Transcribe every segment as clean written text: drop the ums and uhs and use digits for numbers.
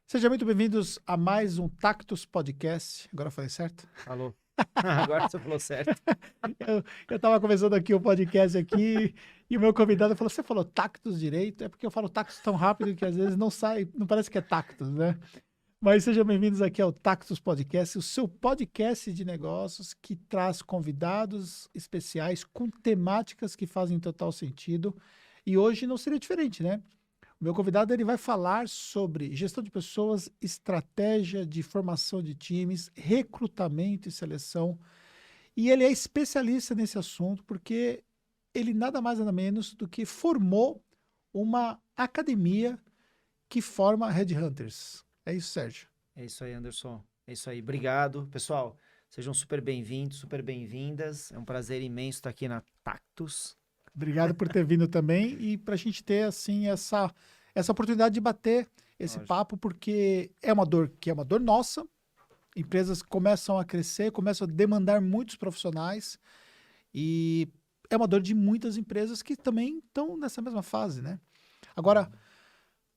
Sejam muito bem-vindos a mais um Tactus Podcast. Agora eu falei certo? Falou. Agora você falou certo. Eu estava começando aqui o podcast aqui e o meu convidado falou: Você falou Tactus direito? É porque eu falo Tactus tão rápido que às vezes não sai, não parece que é Tactus, né? Mas sejam bem-vindos aqui ao Tactus Podcast, o seu podcast de negócios que traz convidados especiais com temáticas que fazem total sentido. E hoje não seria diferente, né? O meu convidado ele vai falar sobre gestão de pessoas, estratégia de formação de times, recrutamento e seleção. E ele é especialista nesse assunto porque ele nada mais nada menos do que formou uma academia que forma headhunters. É isso, Sérgio. É isso aí, Anderson. É isso aí. Obrigado. Pessoal, sejam super bem-vindos, super bem-vindas. É um prazer imenso estar aqui na Tactus. Obrigado por ter vindo também e para a gente ter assim essa oportunidade de bater esse Lógico. papo, porque é uma dor que é uma dor nossa. Empresas começam a crescer, começam a demandar muitos profissionais e é uma dor de muitas empresas que também estão nessa mesma fase, né? Agora,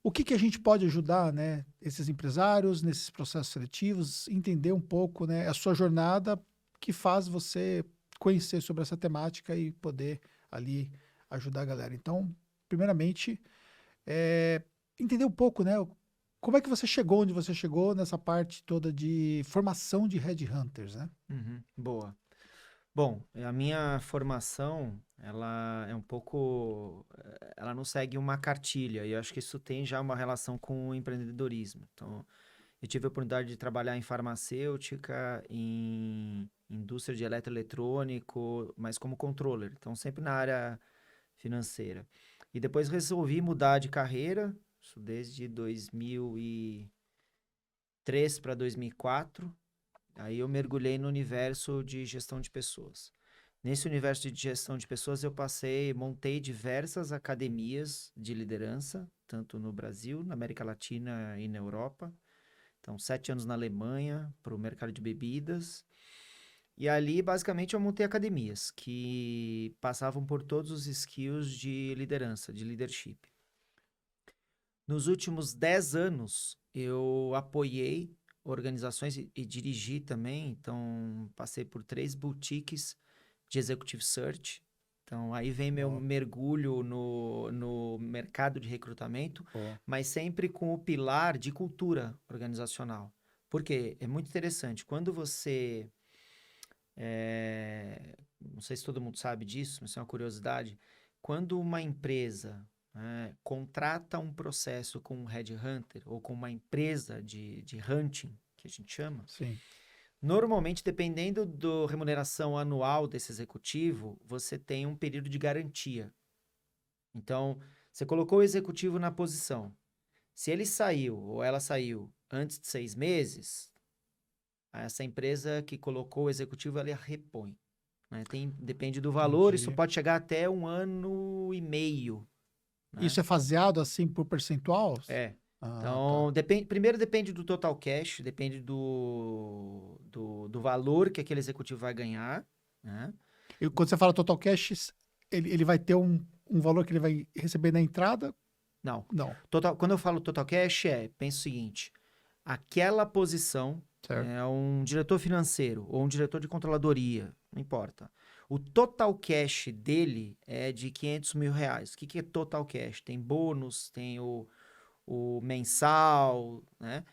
o que a gente pode ajudar, né, esses empresários nesses processos seletivos, entender um pouco, né, a sua jornada que faz você conhecer sobre essa temática e poder ali ajudar a galera. Então, primeiramente, é, entender um pouco, né, como é que você chegou onde você chegou nessa parte toda de formação de headhunters, né? Boa. Bom, a minha formação, ela é um pouco, ela não segue uma cartilha, e eu acho que isso tem já uma relação com o empreendedorismo. Então, eu tive a oportunidade de trabalhar em farmacêutica, em indústria de eletroeletrônico, mas como controller, então sempre na área financeira. E depois resolvi mudar de carreira, isso desde 2003 para 2004. Aí eu mergulhei no universo de gestão de pessoas. Nesse universo de gestão de pessoas, montei diversas academias de liderança, tanto no Brasil, na América Latina e na Europa. Então, 7 anos na Alemanha, para o mercado de bebidas. E ali, basicamente, eu montei academias que passavam por todos os skills de liderança, de leadership. Nos últimos 10 anos, eu apoiei organizações e dirigi também. Então, passei por 3 boutiques de Executive Search. Então, aí vem meu Ó, mergulho no mercado de recrutamento, ó. mas sempre com o pilar de cultura organizacional. Porque é muito interessante. Quando você não sei se todo mundo sabe disso, mas é uma curiosidade. Quando uma empresa, né, contrata um processo com um headhunter ou com uma empresa de hunting, que a gente chama, Sim. normalmente, dependendo da remuneração anual desse executivo, você tem um período de garantia. Então, você colocou o executivo na posição. Se ele saiu ou ela saiu antes de 6 meses, essa empresa que colocou o executivo, ela repõe. Né? Depende do valor, isso Entendi. pode chegar até 1 ano e meio, né? Isso é faseado assim por percentual? É. Ah, tá. Então, primeiro depende do total cash, depende do valor que aquele executivo vai ganhar, né? E quando você fala total cash, ele vai ter um valor que ele vai receber na entrada? Não. Não. Quando eu falo total cash, pensa o seguinte, aquela posição Certo. é um diretor financeiro ou um diretor de controladoria, não importa. O total cash dele é de R$ 500 mil. O que é total cash? Tem bônus, tem o mensal, né?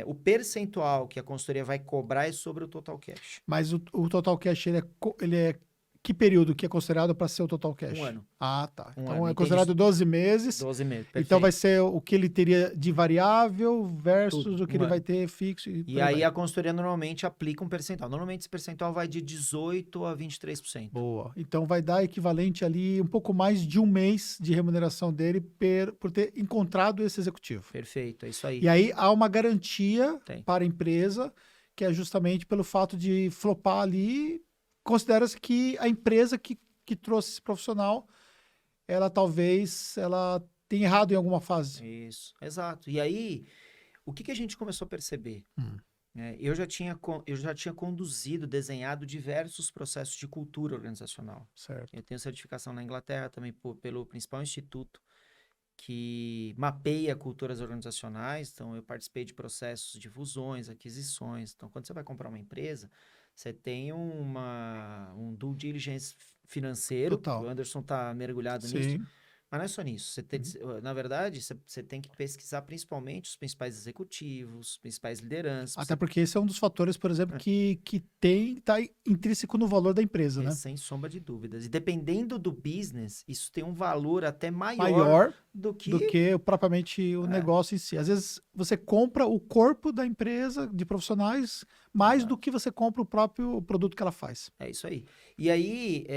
O percentual que a consultoria vai cobrar é sobre o total cash. Mas o total cash, ele é que período que é considerado para ser o total Um cash? ano. Ah, tá. Um Então ano. é Entende? considerado 12 meses. 12 meses. Então vai Perfeito. ser o que ele teria de variável Tudo. versus o que Um ele vai ano. ter fixo e E por aí aí vai. a consultoria normalmente aplica um percentual. Normalmente esse percentual vai de 18% a 23%. Boa. Então vai dar equivalente ali um pouco mais de um mês de remuneração dele por ter encontrado esse executivo. Perfeito, é isso aí. E aí há uma garantia Tem. para a empresa, que é justamente pelo fato de flopar ali, considera-se que a empresa que trouxe esse profissional, ela tenha errado em alguma fase. Isso, exato. E aí, o que a gente começou a perceber? Hum, Eu já tinha conduzido, desenhado diversos processos de cultura organizacional. certo. Eu tenho certificação na Inglaterra também pelo principal instituto que mapeia culturas organizacionais. Então, eu participei de processos de fusões, aquisições. Então, quando você vai comprar uma empresa, você tem um due diligence financeiro, que o Total. Anderson está mergulhado nisso, Sim. mas não é só nisso. Uhum. Na verdade, você tem que pesquisar principalmente os principais executivos, os principais lideranças. Até porque esse é um dos fatores, por exemplo, que tá intrínseco no valor da empresa, né? Sem sombra de dúvidas. E dependendo do business, isso tem um valor até maior Maior do do que. que propriamente o É, negócio em si. Às vezes você compra o corpo da empresa de profissionais mais do exato. que você compra o próprio produto que ela faz. É isso aí. E aí,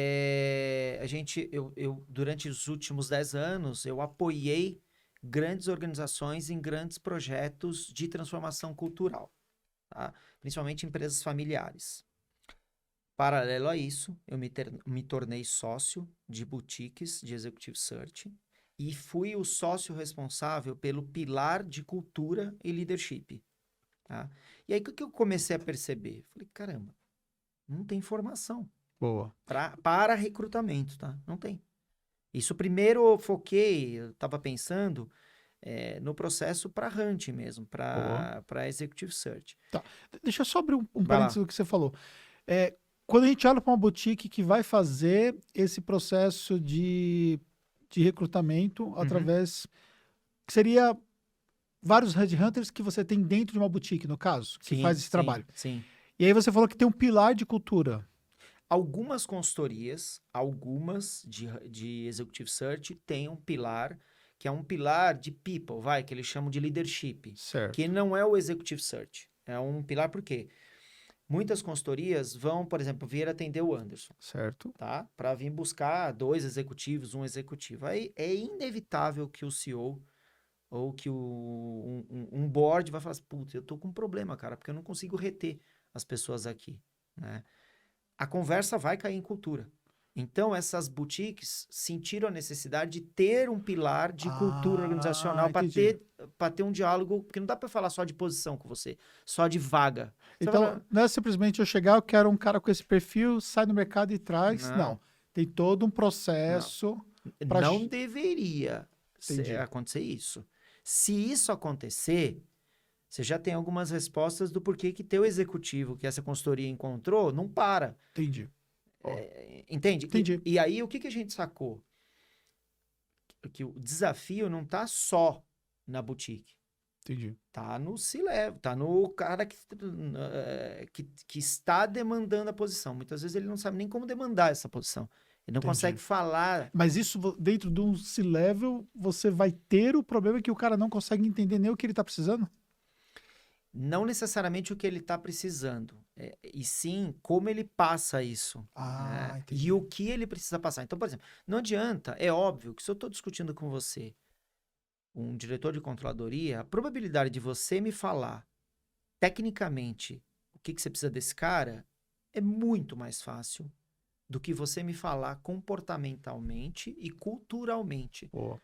durante os últimos 10 anos, eu apoiei grandes organizações em grandes projetos de transformação cultural, tá? Principalmente empresas familiares. Paralelo a isso, eu me tornei sócio de boutiques de Executive Search e fui o sócio responsável pelo pilar de cultura e leadership, tá? E aí, o que eu comecei a perceber? Falei, caramba, não tem formação Boa. para recrutamento, tá? Não tem. Isso primeiro eu foquei, eu estava pensando no processo para Hunt mesmo, Boa. para Executive Search. Tá. Deixa eu só abrir um Vai parênteses lá. do que você falou. Quando a gente olha para uma boutique que vai fazer esse processo de recrutamento Uhum. através. Que seria vários headhunters que você tem dentro de uma boutique, no caso, que faz Sim, esse sim, trabalho. sim. E aí você falou que tem um pilar de cultura. Algumas consultorias, algumas de Executive Search, têm um pilar, que é um pilar de people, que eles chamam de leadership, que Certo. não é o Executive Search. É um pilar por quê? Muitas consultorias vão, por exemplo, vir atender o Anderson, Certo. tá? Para vir buscar 2 executivos, um executivo. Aí é inevitável que o CEO ou que um board vai falar assim, putz, eu tô com um problema, cara, porque eu não consigo reter as pessoas aqui, né? A conversa vai cair em cultura. Então, essas boutiques sentiram a necessidade de ter um pilar de cultura Ah, organizacional entendi. para ter um diálogo, porque não dá para falar só de posição com você, só de vaga. Você vai Então, falar, não é simplesmente eu chegar, eu quero um cara com esse perfil, sai no mercado e traz. Não. não, Tem todo um não, processo para. não deveria Entendi. acontecer isso. Se isso acontecer, você já tem algumas respostas do porquê que teu executivo, que essa consultoria encontrou, não para. Entendi. Ó, Entende? entendi. E aí, o que a gente sacou? Que o desafio não tá só na boutique. Entendi. Tá no C-level, tá no cara que está demandando a posição. Muitas vezes ele não sabe nem como demandar essa posição. Ele não consegue Entendi. falar. Mas isso dentro de um C-level, você vai ter o problema que o cara não consegue entender nem o que ele tá precisando? Não necessariamente o que ele está precisando, e sim como ele passa isso, Ah, né? E entendi. o que ele precisa passar. Então, por exemplo, não adianta, é óbvio que se eu estou discutindo com você, um diretor de controladoria, a probabilidade de você me falar tecnicamente o que você precisa desse cara é muito mais fácil do que você me falar comportamentalmente e culturalmente. Pô,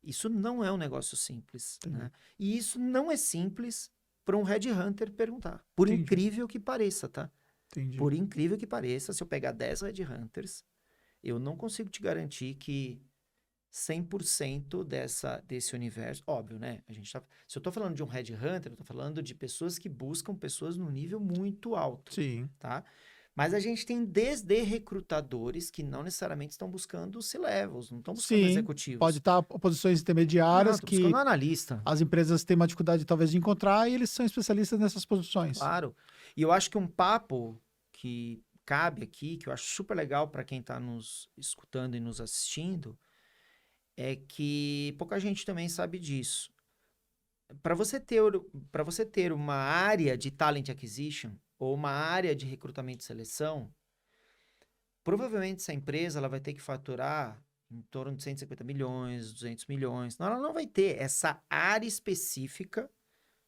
Isso não é um negócio simples, entendi. né? E isso não é simples para um headhunter perguntar. Por Entendi. incrível que pareça, tá? Entendi. Por incrível que pareça, se eu pegar 10 headhunters, eu não consigo te garantir que 100% desse universo, óbvio, né? Se eu tô falando de um headhunter, eu tô falando de pessoas que buscam pessoas no nível muito alto, Sim. tá? Mas a gente tem desde recrutadores que não necessariamente estão buscando C-levels, não estão buscando Sim. Pode executivos. estar posições Não, intermediárias estou buscando que um analista, as empresas têm uma dificuldade talvez de encontrar e eles são especialistas nessas posições. claro. E eu acho que um papo que cabe aqui, que eu acho super legal para quem está nos escutando e nos assistindo, é que pouca gente também sabe disso. Para você ter uma área de talent acquisition ou uma área de recrutamento e seleção, provavelmente essa empresa ela vai ter que faturar em torno de 150 milhões, 200 milhões. Não, ela não vai ter essa área específica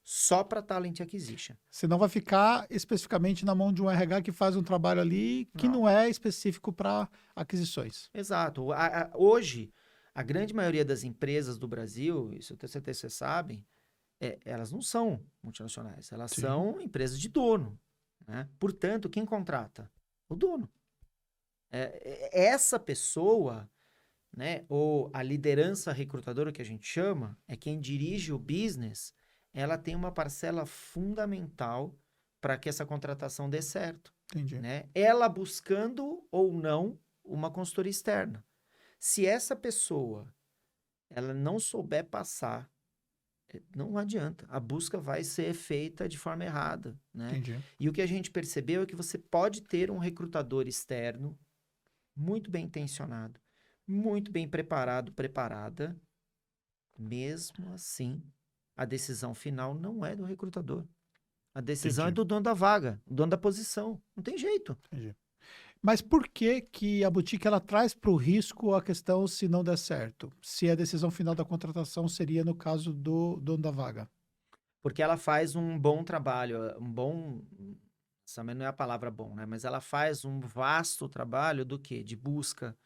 só para talent acquisition. Senão vai ficar especificamente na mão de um RH que faz um trabalho ali que Não. não é específico para aquisições. Exato. Hoje, a grande maioria das empresas do Brasil, isso eu tenho certeza que vocês sabem, elas não são multinacionais, elas Sim. são empresas de dono, né? Portanto, quem contrata? O dono. Essa pessoa né? Ou a liderança recrutadora, que a gente chama, é quem dirige o business, ela tem uma parcela fundamental para que essa contratação dê certo, Entendi. né? Ela buscando ou não uma consultoria externa. Se essa pessoa ela não souber passar, não adianta. A busca vai ser feita de forma errada, né? Entendi. E o que a gente percebeu é que você pode ter um recrutador externo muito bem intencionado, muito bem preparado, preparada. Mesmo assim, a decisão final não é do recrutador. A decisão é Entendi. do dono da vaga, do dono da posição. Não tem jeito. Entendi. Mas por que que a boutique ela traz para o risco a questão se não der certo? Se a decisão final da contratação seria no caso do dono da vaga. Porque ela faz um bom trabalho, um bom. Também não é a palavra bom, né? Mas ela faz um vasto trabalho do quê? De busca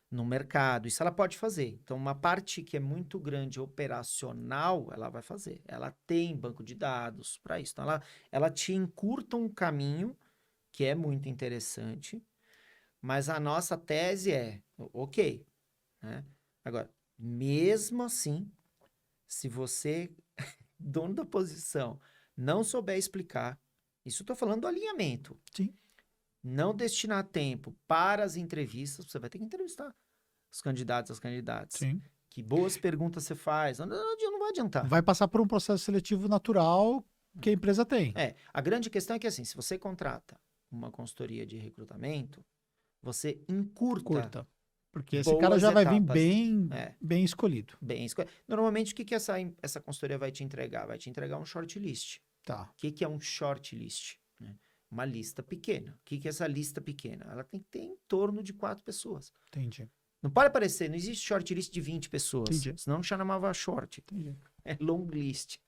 no mercado. Isso ela pode fazer. Então, uma parte que é muito grande operacional, ela vai fazer. Ela tem banco de dados para isso. Então, ela te encurta um caminho que é muito interessante, mas a nossa tese é, ok, né? Agora, mesmo assim, se você, dono da posição, não souber explicar, isso eu estou falando do alinhamento, Sim. não destinar tempo para as entrevistas, você vai ter que entrevistar os candidatos, as candidatas. Sim. Que boas perguntas você faz, não vai adiantar. Vai passar por um processo seletivo natural que a empresa tem. A grande questão é que assim, se você contrata uma consultoria de recrutamento, você encurta Curta. Porque esse cara boas já vai vir etapas. bem escolhido. Bem, normalmente, o que essa consultoria vai te entregar? Vai te entregar um shortlist. Tá. O que é um shortlist? Né? Uma lista pequena. O que é essa lista pequena? Ela tem que ter em torno de 4 pessoas. Entendi. Não pode aparecer, não existe shortlist de 20 pessoas. Entendi. Senão não chamava short. Entendi. É long list.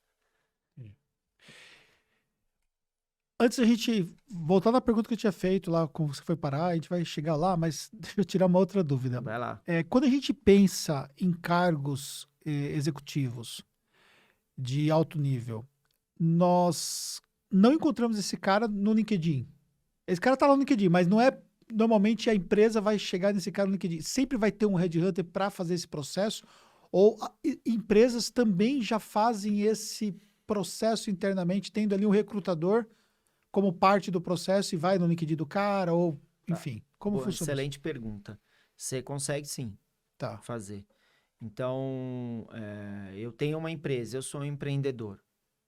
Antes da gente voltar na pergunta que eu tinha feito lá, como você foi parar, a gente vai chegar lá, mas deixa eu tirar uma outra dúvida. Vai lá. Quando a gente pensa em cargos executivos de alto nível, nós não encontramos esse cara no LinkedIn. Esse cara tá lá no LinkedIn, mas não é. Normalmente a empresa vai chegar nesse cara no LinkedIn. Sempre vai ter um headhunter para fazer esse processo, ou empresas também já fazem esse processo internamente, tendo ali um recrutador como parte do processo e vai no LinkedIn do cara, ou enfim, como Boa, funciona isso? excelente pergunta. Você consegue sim Tá. fazer. Então, eu tenho uma empresa, eu sou um empreendedor.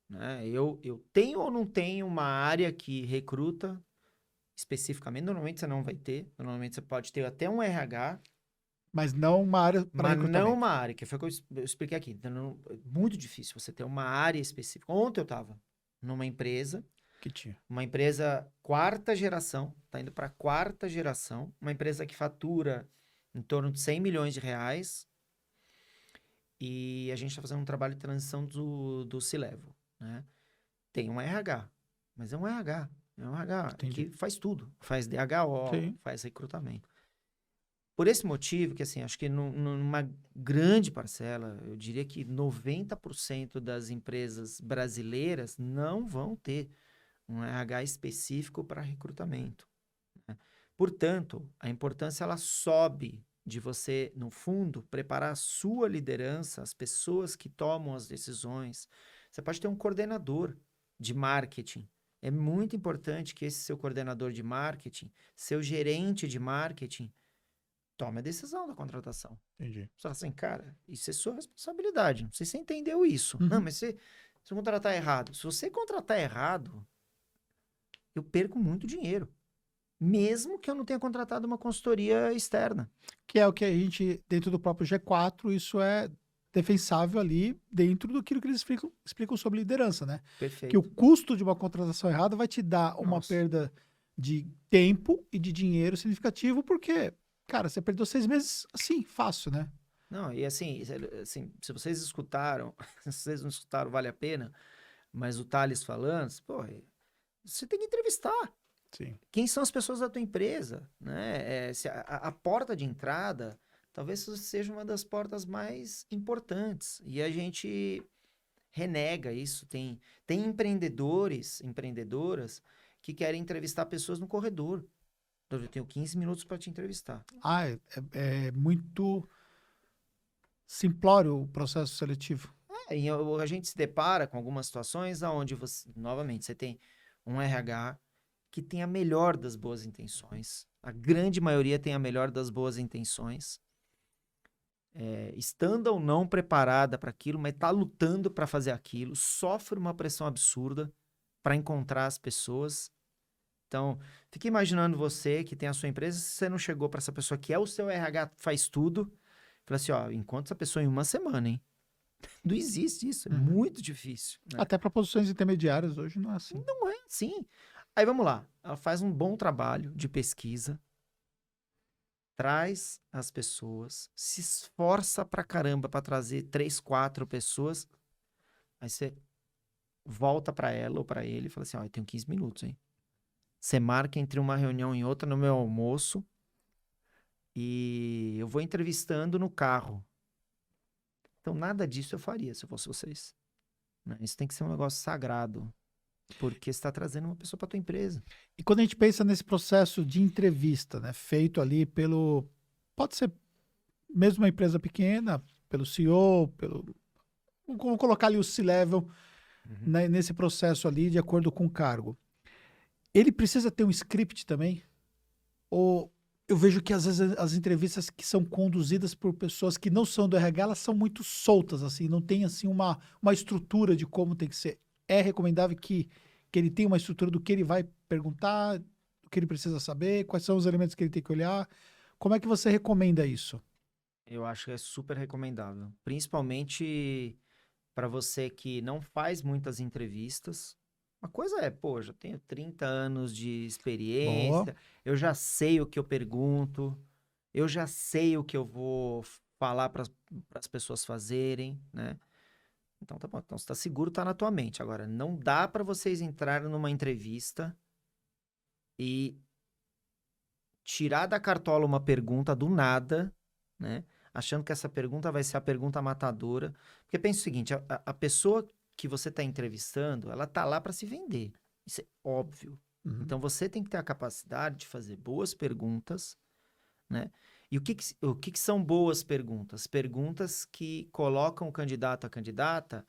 Né? Eu tenho ou não tenho uma área que recruta especificamente? Normalmente você não vai ter. Normalmente você pode ter até um RH, Mas não uma área para mas não recrutamento. uma área, que foi o que eu expliquei aqui. Então, é muito difícil você ter uma área específica. Ontem eu estava numa empresa, Que tinha. uma empresa quarta geração, está indo para quarta geração, uma empresa que fatura em torno de 100 milhões de reais, e a gente está fazendo um trabalho de transição do C-Level, né? Tem um RH, mas é um RH Entendi. que faz tudo, faz DHO, Sim. faz recrutamento. Por esse motivo, que assim, acho que numa grande parcela, eu diria que 90% das empresas brasileiras não vão ter um RH específico para recrutamento, né? Portanto, a importância ela sobe de você, no fundo, preparar a sua liderança, as pessoas que tomam as decisões. Você pode ter um coordenador de marketing. É muito importante que esse seu coordenador de marketing, seu gerente de marketing, tome a decisão da contratação. Entendi. Você fala assim, cara, isso é sua responsabilidade. Não sei se você entendeu isso. Uhum. Não, mas se contratar errado. Se você contratar errado, eu perco muito dinheiro. Mesmo que eu não tenha contratado uma consultoria externa. Que é o que a gente, dentro do próprio G4, isso é defensável ali dentro do que eles explicam sobre liderança, né? Perfeito. Que o custo de uma contratação errada vai te dar uma Nossa. perda de tempo e de dinheiro significativo, porque, cara, você perdeu 6 meses assim, fácil, né? Não, e assim, se vocês escutaram, se vocês não escutaram, vale a pena, mas o Thales falando, pô, você tem que entrevistar. Sim. Quem são as pessoas da tua empresa, né? Se a porta de entrada talvez seja uma das portas mais importantes. E a gente renega isso. Tem empreendedores, empreendedoras que querem entrevistar pessoas no corredor. Eu tenho 15 minutos para te entrevistar. É muito simplório o processo seletivo. A gente se depara com algumas situações onde você, novamente, você tem um RH que tem a melhor das boas intenções. A grande maioria tem a melhor das boas intenções. Estando ou não preparada para aquilo, mas está lutando para fazer aquilo, sofre uma pressão absurda para encontrar as pessoas. Então, fique imaginando você que tem a sua empresa, se você não chegou para essa pessoa que é o seu RH, faz tudo, fala assim, ó, encontra essa pessoa em uma semana, hein? Não existe isso, é muito difícil. Né? Até para posições intermediárias hoje não é assim. Não é assim. Aí vamos lá, ela faz um bom trabalho de pesquisa, traz as pessoas, se esforça pra caramba pra trazer 3, 4 pessoas, aí você volta pra ela ou pra ele e fala assim, ó, eu tenho 15 minutos, hein? Você marca entre uma reunião e outra no meu almoço e eu vou entrevistando no carro. Então, nada disso eu faria se eu fosse vocês. Né? Isso tem que ser um negócio sagrado, porque você está trazendo uma pessoa para tua empresa. E quando a gente pensa nesse processo de entrevista, né, feito ali pelo, pode ser mesmo uma empresa pequena, pelo CEO, vamos colocar ali o C-level, né, nesse processo ali de acordo com o cargo. Ele precisa ter um script também? Ou eu vejo que às vezes as entrevistas que são conduzidas por pessoas que não são do RH, elas são muito soltas, assim, não tem assim uma estrutura de como tem que ser. É recomendável que ele tenha uma estrutura do que ele vai perguntar, do que ele precisa saber, quais são os elementos que ele tem que olhar. Como é que você recomenda isso? Eu acho que é super recomendável. Principalmente para você que não faz muitas entrevistas. Uma coisa é, pô, já tenho 30 anos de experiência, eu já sei o que eu pergunto, eu já sei o que eu vou falar para as pessoas fazerem, né? Então tá bom, então você tá seguro, tá na tua mente. Agora, não dá para vocês entrarem numa entrevista e tirar da cartola uma pergunta do nada, né? Achando que essa pergunta vai ser a pergunta matadora. Porque pensa o seguinte, a pessoa que você está entrevistando, ela tá lá para se vender. Isso é óbvio. Então, você tem que ter a capacidade de fazer boas perguntas, né? E o que são boas perguntas? Perguntas que colocam o candidato, a candidata,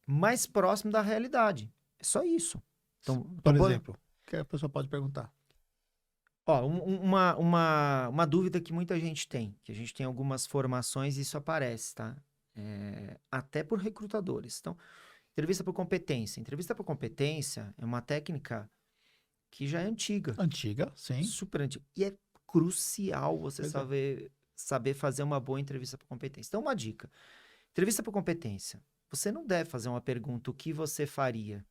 mais próximo da realidade. É só isso. Então, por exemplo, o que a pessoa pode perguntar? Ó, uma dúvida que muita gente tem, que a gente tem algumas formações e isso aparece, tá? Até por recrutadores. Então, entrevista por competência. Entrevista por competência é uma técnica que já é antiga. Antiga, sim. Super antiga. E é crucial você saber fazer uma boa entrevista por competência. Então, uma dica. Entrevista por competência. Você não deve fazer uma pergunta, o que você faria?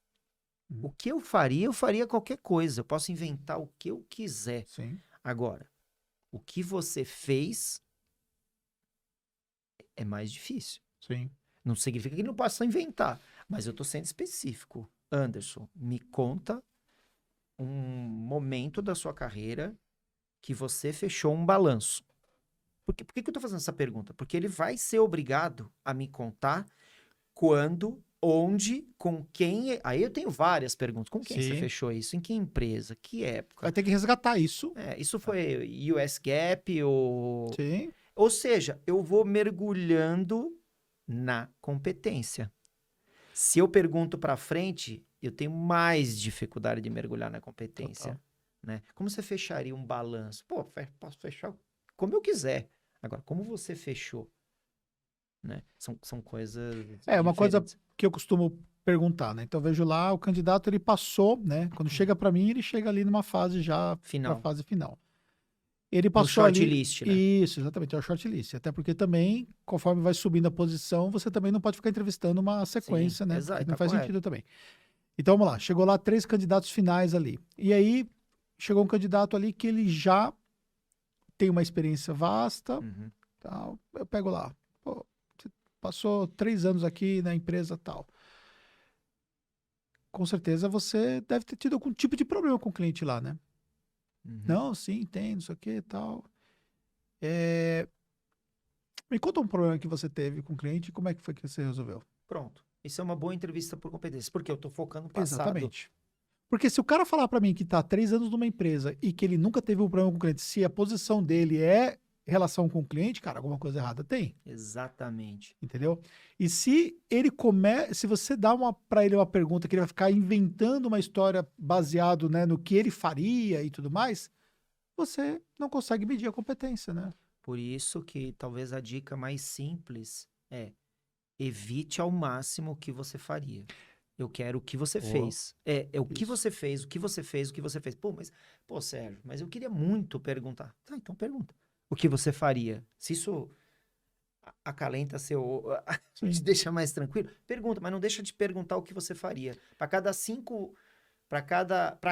O que eu faria qualquer coisa. Eu posso inventar o que eu quiser. Sim. Agora, o que você fez é mais difícil. Sim. Não significa que não possa inventar, mas eu estou sendo específico. Anderson, me conta um momento da sua carreira que você fechou um balanço. Por que eu estou fazendo essa pergunta? Porque ele vai ser obrigado a me contar quando, onde, com quem. Aí eu tenho várias perguntas. Com quem você fechou isso? Em que empresa? Que época? Vai ter que resgatar isso. Isso foi US Gap ou... Sim. Ou seja, eu vou mergulhando na competência. Se eu pergunto para frente, eu tenho mais dificuldade de mergulhar na competência. Né? Como você fecharia um balanço? Pô, posso fechar como eu quiser. Agora, como você fechou? Né? São coisas uma coisa diferentes. que eu costumo perguntar, né? Então, eu vejo lá, o candidato, ele passou, né? Quando chega para mim, ele chega ali numa fase já, Final. pra fase final. Ele passou ali... shortlist, né? Isso, exatamente, é o shortlist. Até porque também, conforme vai subindo a posição, você também não pode ficar entrevistando uma sequência, né? Exato, não faz sentido também. Então, vamos lá. Chegou lá 3 candidatos finais ali. E aí, chegou um candidato ali que ele já tem uma experiência vasta. Tal. Eu pego lá. Pô, você passou 3 anos aqui na empresa tal. Com certeza você deve ter tido algum tipo de problema com o cliente lá, né? Não, sim, tem, não sei o que e tal. Me conta um problema que você teve com o cliente e como é que foi que você resolveu? Pronto. Isso é uma boa entrevista por competência, porque eu tô focando no passado. Exatamente. Porque se o cara falar para mim que tá 3 anos numa empresa e que ele nunca teve um problema com o cliente, se a posição dele é relação com o cliente, cara, alguma coisa errada tem. Exatamente. Entendeu? E se ele se você dá para ele uma pergunta que ele vai ficar inventando uma história baseado, né, no que ele faria e tudo mais, você não consegue medir a competência, né? Por isso que talvez a dica mais simples é evite ao máximo o que você faria. Eu quero o que você Boa. fez. É o que Isso. você fez, o que você fez, o que você fez. Pô, Sérgio, mas eu queria muito perguntar. Tá, então pergunta. O que você faria? Se isso acalenta te Sim. deixa mais tranquilo, pergunta, mas não deixa de perguntar o que você faria. Para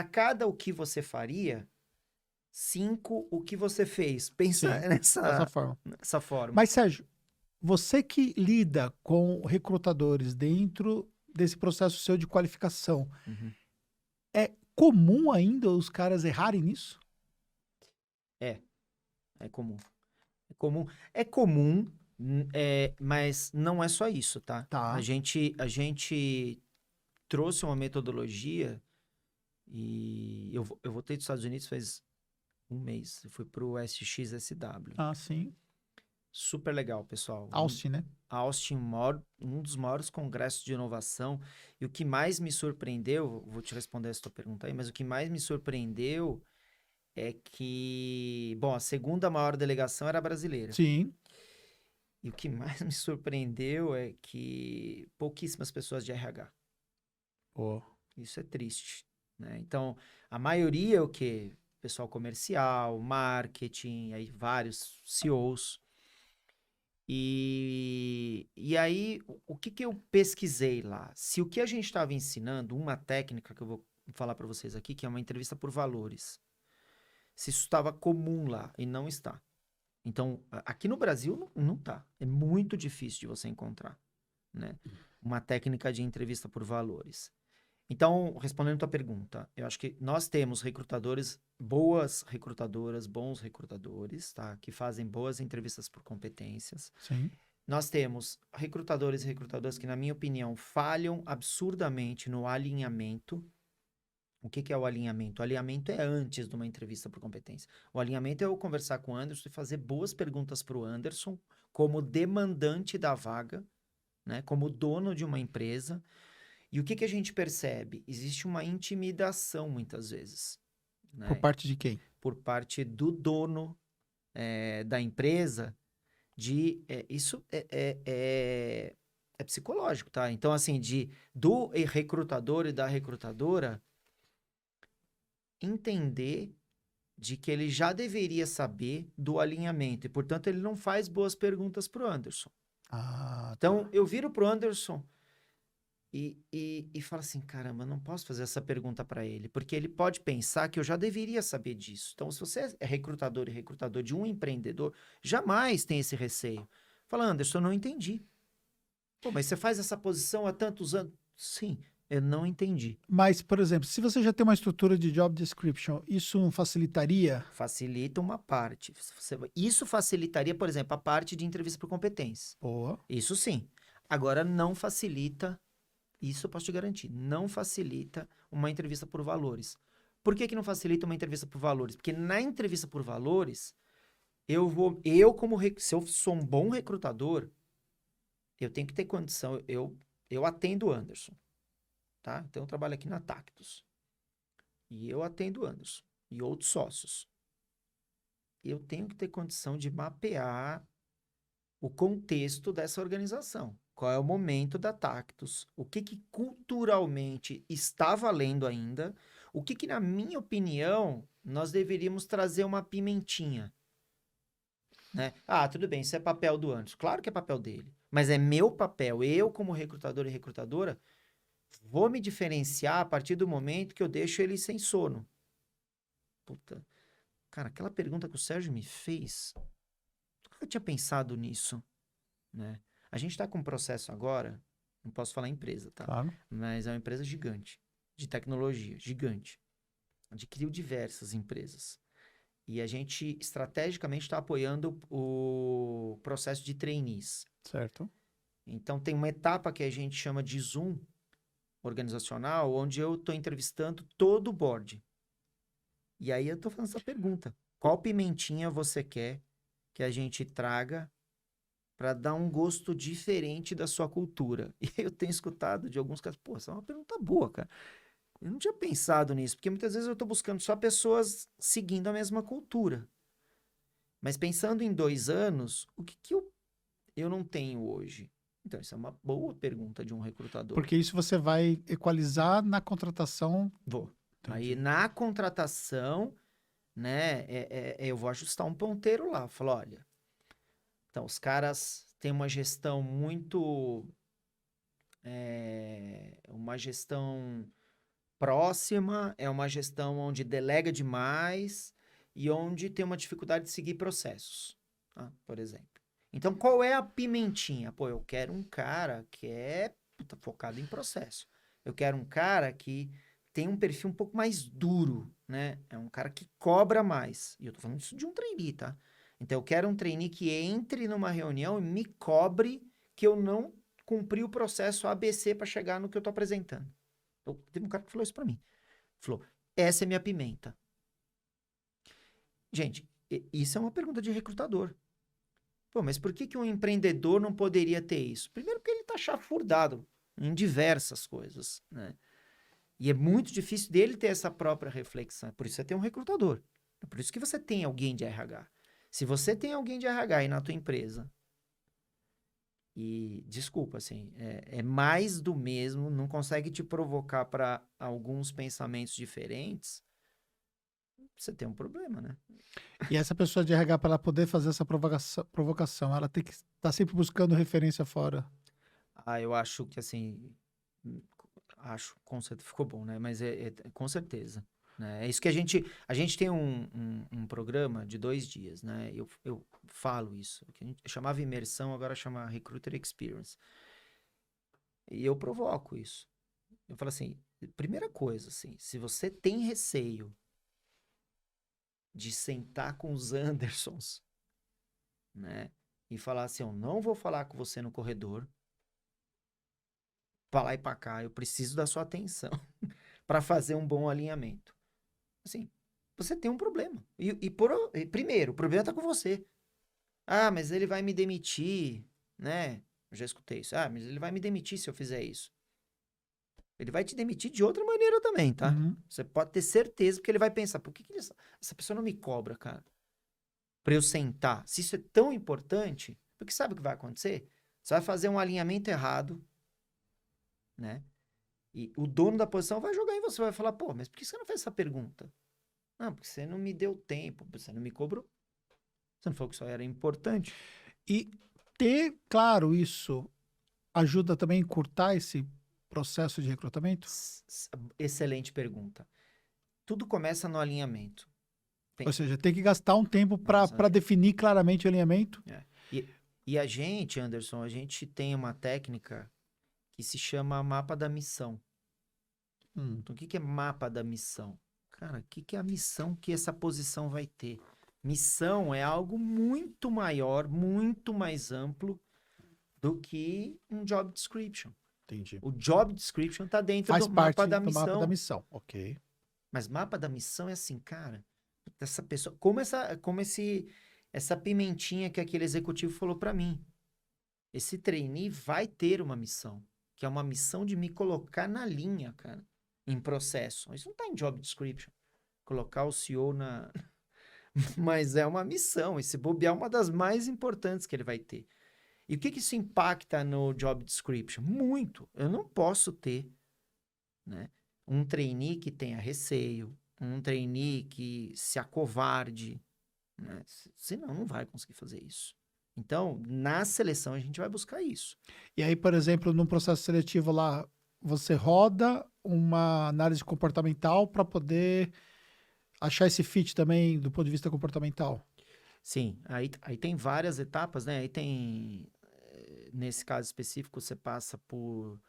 cada o que você faria, 5 o que você fez. Pensa Sim. Dessa forma. nessa forma. Mas, Sérgio, você que lida com recrutadores dentro desse processo seu de qualificação, Uhum. é comum ainda os caras errarem nisso? É, é comum. É comum, mas não é só isso, tá? A Tá. gente trouxe uma metodologia e eu voltei dos Estados Unidos faz um mês. Eu fui pro SXSW. Ah, sim. Super legal, pessoal. Austin, né? Austin, um dos maiores congressos de inovação. E o que mais me surpreendeu, vou te responder essa tua pergunta aí, mas o que mais me surpreendeu é que, bom, a segunda maior delegação era brasileira. Sim. E o que mais me surpreendeu é que pouquíssimas pessoas de RH. Pô. Isso é triste, né? Então, a maioria é o quê? Pessoal comercial, marketing, aí vários CEOs. E aí, o que que eu pesquisei lá? Se o que a gente estava ensinando, uma técnica que eu vou falar para vocês aqui, que é uma entrevista por valores, se isso estava comum lá, e não está. Então, aqui no Brasil não tá. É muito difícil de você encontrar, né? Uma técnica de entrevista por valores. Então, respondendo a tua pergunta, eu acho que nós temos recrutadores, boas recrutadoras, bons recrutadores, tá? Que fazem boas entrevistas por competências. Sim. Nós temos recrutadores e recrutadoras que, na minha opinião, falham absurdamente no alinhamento. O que que é o alinhamento? O alinhamento é antes de uma entrevista por competência. O alinhamento é eu conversar com o Anderson e fazer boas perguntas para o Anderson, como demandante da vaga, né? Como dono de uma empresa. E o que que a gente percebe? Existe uma intimidação, muitas vezes, Por né? parte de quem? Por parte do dono da empresa, isso é psicológico, tá? Então, assim, do recrutador e da recrutadora entender de que ele já deveria saber do alinhamento e, portanto, ele não faz boas perguntas para o Anderson. Ah, Então, tá. eu viro para o Anderson e falo assim, caramba, eu não posso fazer essa pergunta para ele, porque ele pode pensar que eu já deveria saber disso. Então, se você é recrutador e recrutador de um empreendedor, jamais tem esse receio. Fala, Anderson, eu não entendi. Pô, mas você faz essa posição há tantos anos? Sim, eu não entendi. Mas, por exemplo, se você já tem uma estrutura de job description, isso não facilitaria? Facilita uma parte. Isso facilitaria, por exemplo, a parte de entrevista por competência. Boa. Isso sim. Agora, não facilita, isso eu posso te garantir, não facilita uma entrevista por valores. Por que que não facilita uma entrevista por valores? Porque na entrevista por valores, se eu sou um bom recrutador, eu tenho que ter condição, eu atendo o Anderson, tá? Então, eu trabalho aqui na Tactus. E eu atendo o Anderson e outros sócios. Eu tenho que ter condição de mapear o contexto dessa organização. Qual é o momento da Tactus? O que que culturalmente está valendo ainda? O que que, na minha opinião, nós deveríamos trazer uma pimentinha, né? Ah, tudo bem, isso é papel do Anderson. Claro que é papel dele. Mas é meu papel. Eu, como recrutador e recrutadora, vou me diferenciar a partir do momento que eu deixo ele sem sono. Puta. Cara, aquela pergunta que o Sérgio me fez, eu tinha pensado nisso, né? A gente está com um processo agora, não posso falar empresa, tá? Claro. Mas é uma empresa gigante, de tecnologia, gigante. Adquiriu diversas empresas. E a gente, estrategicamente, está apoiando o processo de trainees. Certo. Então, tem uma etapa que a gente chama de Zoom organizacional, onde eu estou entrevistando todo o board. E aí eu estou fazendo essa pergunta. Qual pimentinha você quer que a gente traga para dar um gosto diferente da sua cultura? E eu tenho escutado de alguns caras, pô, essa é uma pergunta boa, cara. Eu não tinha pensado nisso, porque muitas vezes eu estou buscando só pessoas seguindo a mesma cultura. Mas pensando em 2 anos, o que que eu não tenho hoje? Então, isso é uma boa pergunta de um recrutador. Porque isso você vai equalizar na contratação. Vou. Aí, Entendi. na contratação, né, eu vou ajustar um ponteiro lá. Falar, olha, então, os caras têm uma gestão muito... uma gestão próxima, é uma gestão onde delega demais e onde tem uma dificuldade de seguir processos, tá? Por exemplo. Então, qual é a pimentinha? Pô, eu quero um cara que é focado em processo. Eu quero um cara que tem um perfil um pouco mais duro, né? É um cara que cobra mais. E eu tô falando isso de um trainee, tá? Então, eu quero um trainee que entre numa reunião e me cobre que eu não cumpri o processo ABC para chegar no que eu tô apresentando. Teve um cara que falou isso pra mim. Falou, essa é minha pimenta. Gente, isso é uma pergunta de recrutador. Pô, mas por que que um empreendedor não poderia ter isso? Primeiro porque ele tá chafurdado em diversas coisas, né? E é muito difícil dele ter essa própria reflexão. Por isso você tem um recrutador. É por isso que você tem alguém de RH. Se você tem alguém de RH aí na tua empresa, e desculpa, assim, é mais do mesmo, não consegue te provocar para alguns pensamentos diferentes, você tem um problema, né? E essa pessoa de RH, para ela poder fazer essa provocação, ela tem que estar sempre buscando referência fora. Ah, eu acho que assim, hum, acho, com certeza, ficou bom, né? Mas com certeza, né? É isso que a gente tem um programa de 2 dias, né? Eu falo isso, que a gente chamava imersão, agora chama Recruiter Experience. E eu provoco isso. Eu falo assim, primeira coisa, assim, se você tem receio de sentar com os Andersons, né? E falar assim, eu não vou falar com você no corredor, pra lá e pra cá, eu preciso da sua atenção para fazer um bom alinhamento. Assim, você tem um problema. Primeiro, o problema tá com você. Ah, mas ele vai me demitir, né? Eu já escutei isso. Ah, mas ele vai me demitir se eu fizer isso. Ele vai te demitir de outra maneira também, tá? Uhum. Você pode ter certeza, porque ele vai pensar, por que essa pessoa não me cobra, cara? Pra eu sentar. Se isso é tão importante, porque sabe o que vai acontecer? Você vai fazer um alinhamento errado, né? E o dono da posição vai jogar em você, vai falar, pô, mas por que você não fez essa pergunta? Não, porque você não me deu tempo, você não me cobrou. Você não falou que isso era importante? E ter claro isso ajuda também a encurtar esse processo de recrutamento? Excelente pergunta. Tudo começa no alinhamento. Ou seja, tem que gastar um tempo Começa no para alinhamento. definir claramente o alinhamento. É. E a gente, Anderson, a gente tem uma técnica que se chama mapa da missão. Então, o que que é mapa da missão? Cara, o que que é a missão que essa posição vai ter? Missão é algo muito maior, muito mais amplo do que um job description. Entendi. O job description está dentro Faz do parte mapa da do mapa da missão. missão. Ok. Mas mapa da missão é assim, cara, essa pessoa, essa pimentinha que aquele executivo falou para mim. Esse trainee vai ter uma missão, que é uma missão de me colocar na linha, cara, em processo. Isso não tá em job description. Colocar o CEO na... Mas é uma missão, e se bobear, uma das mais importantes que ele vai ter. E o que que isso impacta no job description? Muito. Eu não posso ter, né, um trainee que tenha receio, um trainee que se acovarde, né? Senão não vai conseguir fazer isso. Então, na seleção, a gente vai buscar isso. E aí, por exemplo, num processo seletivo lá, você roda uma análise comportamental para poder achar esse fit também do ponto de vista comportamental. Sim, aí tem várias etapas, né? Aí tem, nesse caso específico, você passa por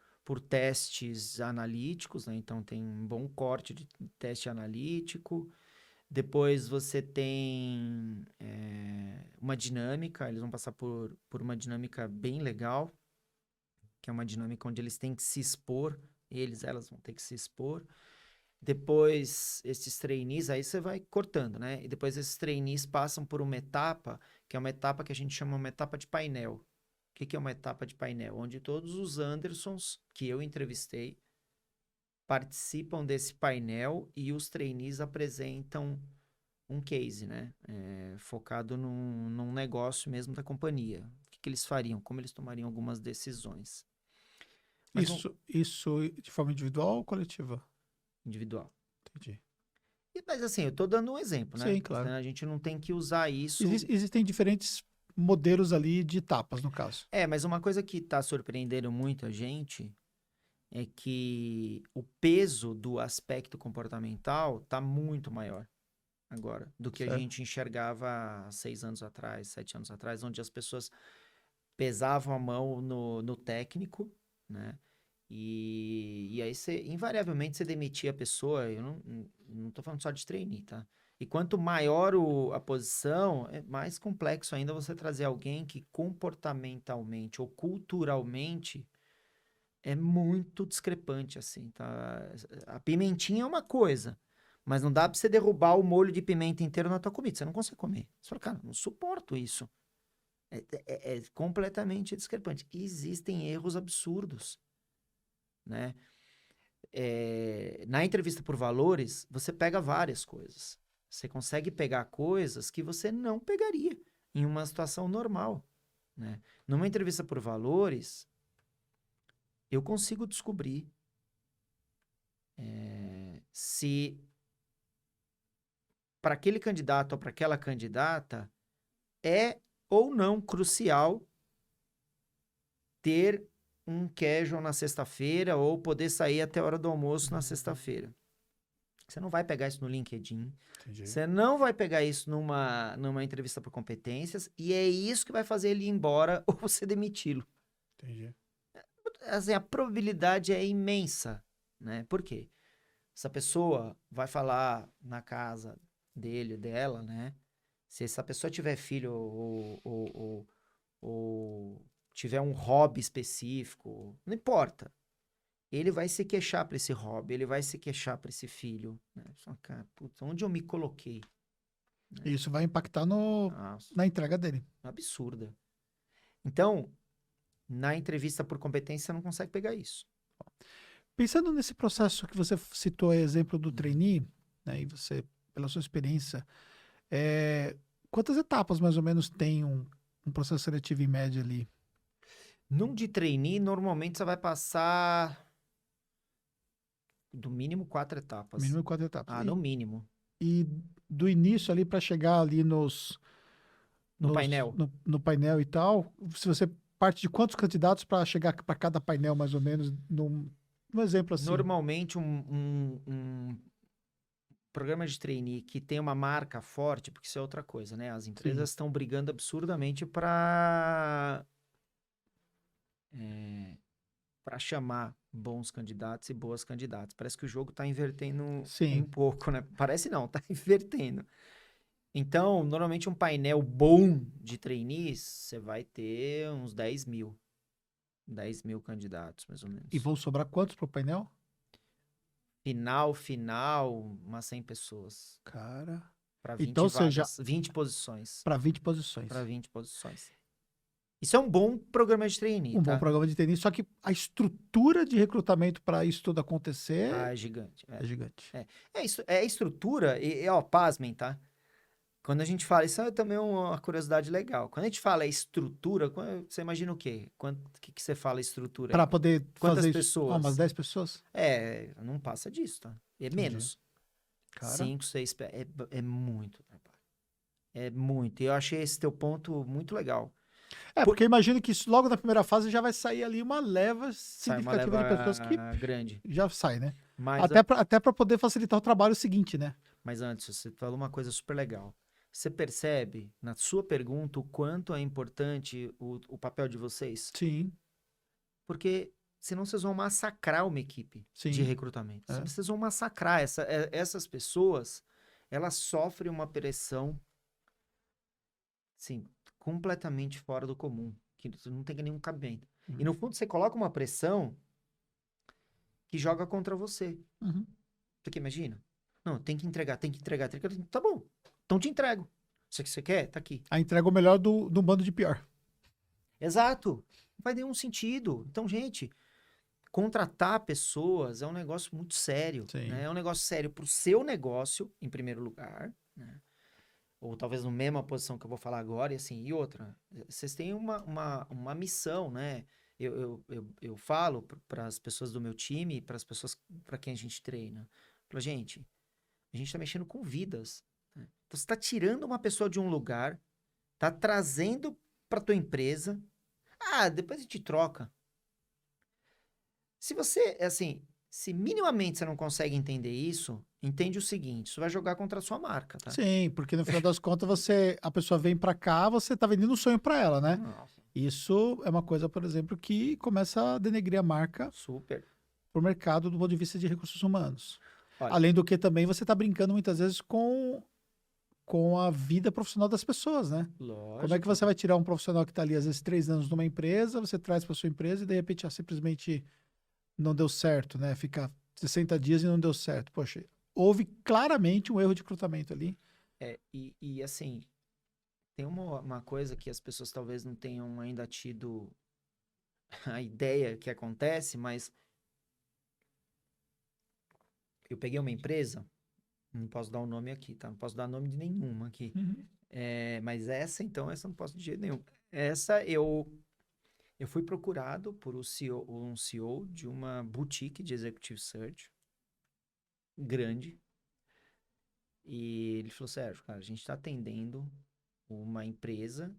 testes analíticos, né? Então, tem um bom corte de teste analítico. Depois você tem uma dinâmica, eles vão passar por uma dinâmica bem legal, que é uma dinâmica onde eles têm que se expor, elas vão ter que se expor. Depois, esses trainees, aí você vai cortando, né? E depois esses trainees passam por uma etapa que é uma etapa que a gente chama uma etapa de painel. O que é uma etapa de painel? Onde todos os Andersons que eu entrevistei participam desse painel e os trainees apresentam um case, né? Focado num negócio mesmo da companhia. O que eles fariam? Como eles tomariam algumas decisões. Mas Isso de forma individual ou coletiva? individual. Entendi. Mas assim, eu tô dando um exemplo, né? Sim, claro. A gente não tem que usar isso... Existem diferentes modelos ali de etapas, no caso. Mas uma coisa que tá surpreendendo muito a gente é que o peso do aspecto comportamental tá muito maior agora do que a gente enxergava há 6 anos atrás, 7 anos atrás, onde as pessoas pesavam a mão no técnico, né? E aí invariavelmente você demitia a pessoa. Eu não tô falando só de trainee, tá? E quanto maior a posição, é mais complexo ainda você trazer alguém que comportamentalmente ou culturalmente é muito discrepante, assim, tá? A pimentinha é uma coisa, mas não dá pra você derrubar o molho de pimenta inteiro na tua comida. Você não consegue comer. Você fala, cara, não suporto isso. É completamente discrepante. E existem erros absurdos, né? Na entrevista por valores, você pega várias coisas. Você consegue pegar coisas que você não pegaria em uma situação normal, né? Numa entrevista por valores, eu consigo descobrir se para aquele candidato ou para aquela candidata é ou não crucial ter um casual na sexta-feira ou poder sair até a hora do almoço na sexta-feira. Você não vai pegar isso no LinkedIn. Entendi. Você não vai pegar isso numa entrevista por competências e é isso que vai fazer ele ir embora ou você demiti-lo. Entendi. Assim, a probabilidade é imensa, né? Por quê? Essa pessoa vai falar na casa dele, dela, né? Se essa pessoa tiver filho ou tiver um hobby específico, não importa. Ele vai se queixar para esse hobby, ele vai se queixar para esse filho. Né? Só, cara, putz, onde eu me coloquei? Isso vai impactar na entrega dele. Absurda. Então, na entrevista por competência, você não consegue pegar isso. Pensando nesse processo que você citou, exemplo do trainee, né, e você, pela sua experiência, quantas etapas mais ou menos tem um processo seletivo em média ali? Num de trainee, normalmente você vai passar do mínimo 4 etapas. Mínimo 4 etapas. No mínimo. E do início ali para chegar ali No painel. No painel e tal, se você parte de quantos candidatos para chegar para cada painel mais ou menos, num exemplo assim? Normalmente um programa de trainee que tem uma marca forte, porque isso é outra coisa, né? As empresas estão brigando absurdamente para chamar bons candidatos e boas candidatas. Parece que o jogo está invertendo um pouco, né? Parece não, está invertendo. Então, normalmente um painel bom de trainees, você vai ter uns 10 mil. 10 mil candidatos, mais ou menos. E vão sobrar quantos para o painel? Final, umas 100 pessoas. Cara. Para 20 então, vagas, 20 posições. Para 20 posições. Para 20 posições. Isso é um bom programa de trainee, bom programa de trainee, só que a estrutura de recrutamento para isso tudo acontecer... é gigante. É gigante. É estrutura, pasmem, tá? Quando a gente fala, isso é também uma curiosidade legal. Quando a gente fala estrutura, você imagina o quê? O que você fala estrutura? Para poder Quantas fazer pessoas? Umas 10 pessoas? Não passa disso, tá? Menos. Cara. 5, 6, é muito trabalho. É muito. E eu achei esse teu ponto muito legal. Porque imagino que logo na primeira fase já vai sair ali uma leva significativa de pessoas que grande. Já sai, né? Mas até para poder facilitar o trabalho seguinte, né? Mas antes, você falou uma coisa super legal. Você percebe, na sua pergunta, o quanto é importante o papel de vocês? Sim. Porque senão vocês vão massacrar uma equipe de recrutamento. Vocês vão massacrar. Essas pessoas, elas sofrem uma pressão, sim, completamente fora do comum, que não tem nenhum cabimento. E no fundo, você coloca uma pressão que joga contra você. Porque imagina, não, tem que entregar. Tá bom, então te entrego. Isso que você quer? Tá aqui. A entrega é o melhor do bando de pior. Exato. Não faz nenhum sentido. Então, gente, contratar pessoas é um negócio muito sério, Sim. né? É um negócio sério pro seu negócio, em primeiro lugar, né? Ou talvez na mesma posição que eu vou falar agora, e assim, e outra, vocês têm uma missão, né? Eu falo para as pessoas do meu time, para as pessoas para quem a gente treina. Falo, gente, a gente está mexendo com vidas. Né? Então, você está tirando uma pessoa de um lugar, tá trazendo para tua empresa. Ah, depois a gente troca. Se você, assim, se minimamente você não consegue entender isso, entende o seguinte, isso vai jogar contra a sua marca, tá? Sim, porque no final das contas a pessoa vem pra cá, você tá vendendo um sonho pra ela, né? Nossa, Isso é uma coisa, por exemplo, que começa a denegrir a marca super. pro mercado do ponto de vista de recursos humanos. Olha, Além do que também você tá brincando muitas vezes com a vida profissional das pessoas, né? Como é que lógico. você vai tirar um profissional que tá ali às vezes 3 anos numa empresa, você traz pra sua empresa e de repente simplesmente não deu certo, né? Fica 60 dias e não deu certo. Poxa, houve claramente um erro de recrutamento ali. E assim, tem uma coisa que as pessoas talvez não tenham ainda tido a ideia que acontece, mas eu peguei uma empresa, não posso dar o nome aqui, tá? Não posso dar nome de nenhuma aqui. Mas essa, então, essa eu não posso de jeito nenhum. Essa eu fui procurado por um CEO de uma boutique de executive search grande. E ele falou, Sérgio, cara, a gente está atendendo uma empresa,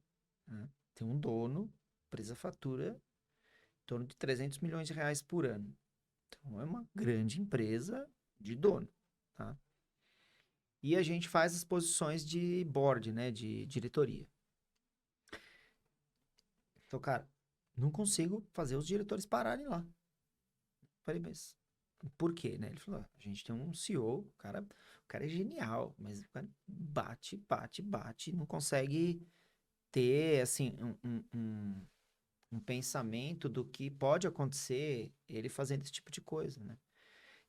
né? Tem um dono, a empresa fatura em torno de 300 milhões de reais por ano. Então, é uma grande empresa de dono, tá? E a gente faz as posições de board, né, de diretoria. Então, cara, não consigo fazer os diretores pararem lá. Falei, mas por quê, né? Ele falou, a gente tem um CEO, o cara é genial, mas o cara bate, não consegue ter, assim, um pensamento do que pode acontecer ele fazendo esse tipo de coisa, né?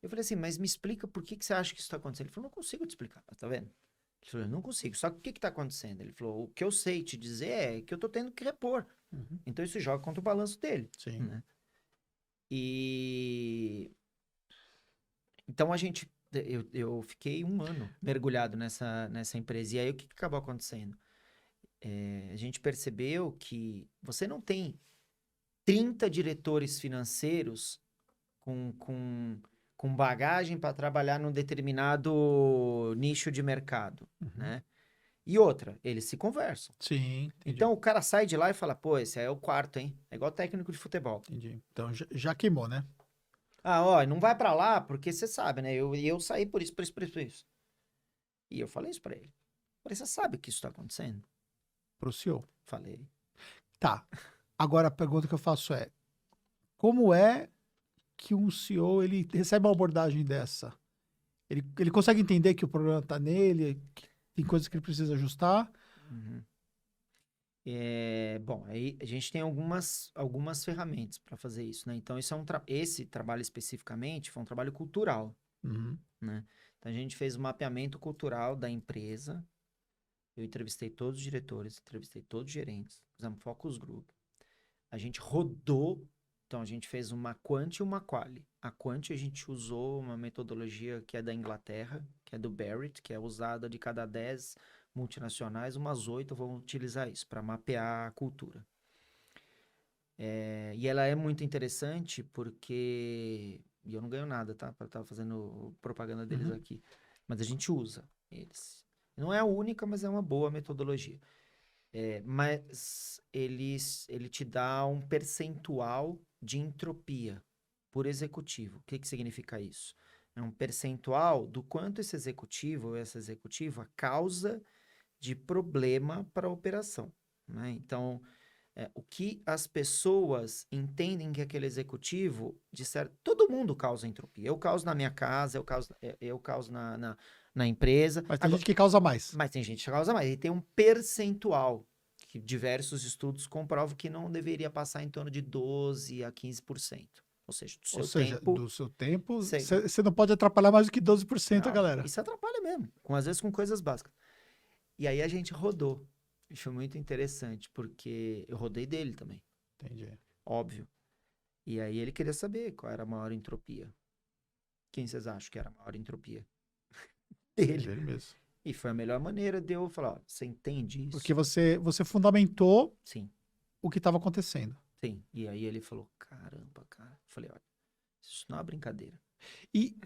Eu falei assim, mas me explica por que você acha que isso está acontecendo? Ele falou, não consigo te explicar, tá vendo? Ele falou, eu não consigo, só que o que está acontecendo? Ele falou, o que eu sei te dizer é que eu tô tendo que repor. Uhum. Então isso joga contra o balanço dele, Sim. né? E então eu fiquei um ano mergulhado nessa empresa. E aí o que acabou acontecendo? A gente percebeu que você não tem 30 diretores financeiros com bagagem para trabalhar num determinado nicho de mercado, né? E outra, eles se conversam. Sim, entendi. Então o cara sai de lá e fala, pô, esse aí é o quarto, hein? É igual técnico de futebol. Entendi. Então já queimou, né? Ah, ó, não vai pra lá porque você sabe, né? Eu saí por isso, por isso, por isso, por isso. E eu falei isso pra ele. Falei, você sabe que isso tá acontecendo? Pro CEO. Falei. Tá. Agora a pergunta que eu faço é: como é que um CEO ele recebe uma abordagem dessa? Ele consegue entender que o problema tá nele, que tem coisas que ele precisa ajustar? Uhum. Bom, aí a gente tem algumas ferramentas para fazer isso, né? Então, esse trabalho especificamente foi um trabalho cultural, Uhum. né? Então, a gente fez o mapeamento cultural da empresa. Eu entrevistei todos os diretores, entrevistei todos os gerentes, fizemos focus group. A gente rodou, então a gente fez uma quant e uma quali. A quant a gente usou uma metodologia que é da Inglaterra, que é do Barrett, que é usada de cada 10 multinacionais, umas 8 vão utilizar isso para mapear a cultura. E ela é muito interessante porque... E eu não ganho nada, tá? Para estar fazendo propaganda deles aqui. Mas a gente usa eles. Não é a única, mas é uma boa metodologia. Mas ele te dá um percentual de entropia por executivo. O que significa isso? É um percentual do quanto esse executivo ou essa executiva causa de problema para a operação, né? Então, o que as pessoas entendem que aquele executivo, de certo, todo mundo causa entropia. Eu causo na minha casa, eu causo na empresa. Mas tem gente que causa mais. Mas tem gente que causa mais. E tem um percentual que diversos estudos comprovam que não deveria passar em torno de 12% a 15%. Ou seja, Do seu tempo, Sei. você não pode atrapalhar mais do que 12% a Não, galera. isso atrapalha mesmo. Às vezes com coisas básicas. E aí a gente rodou. E foi muito interessante, porque eu rodei dele também, Entendi. óbvio. E aí ele queria saber qual era a maior entropia. Quem vocês acham que era a maior entropia? Dele. Dele mesmo. E foi a melhor maneira de eu falar, ó, você entende isso? Porque você fundamentou Sim, o que estava acontecendo. sim. E aí ele falou, caramba, cara. Eu falei, olha, isso não é uma brincadeira. E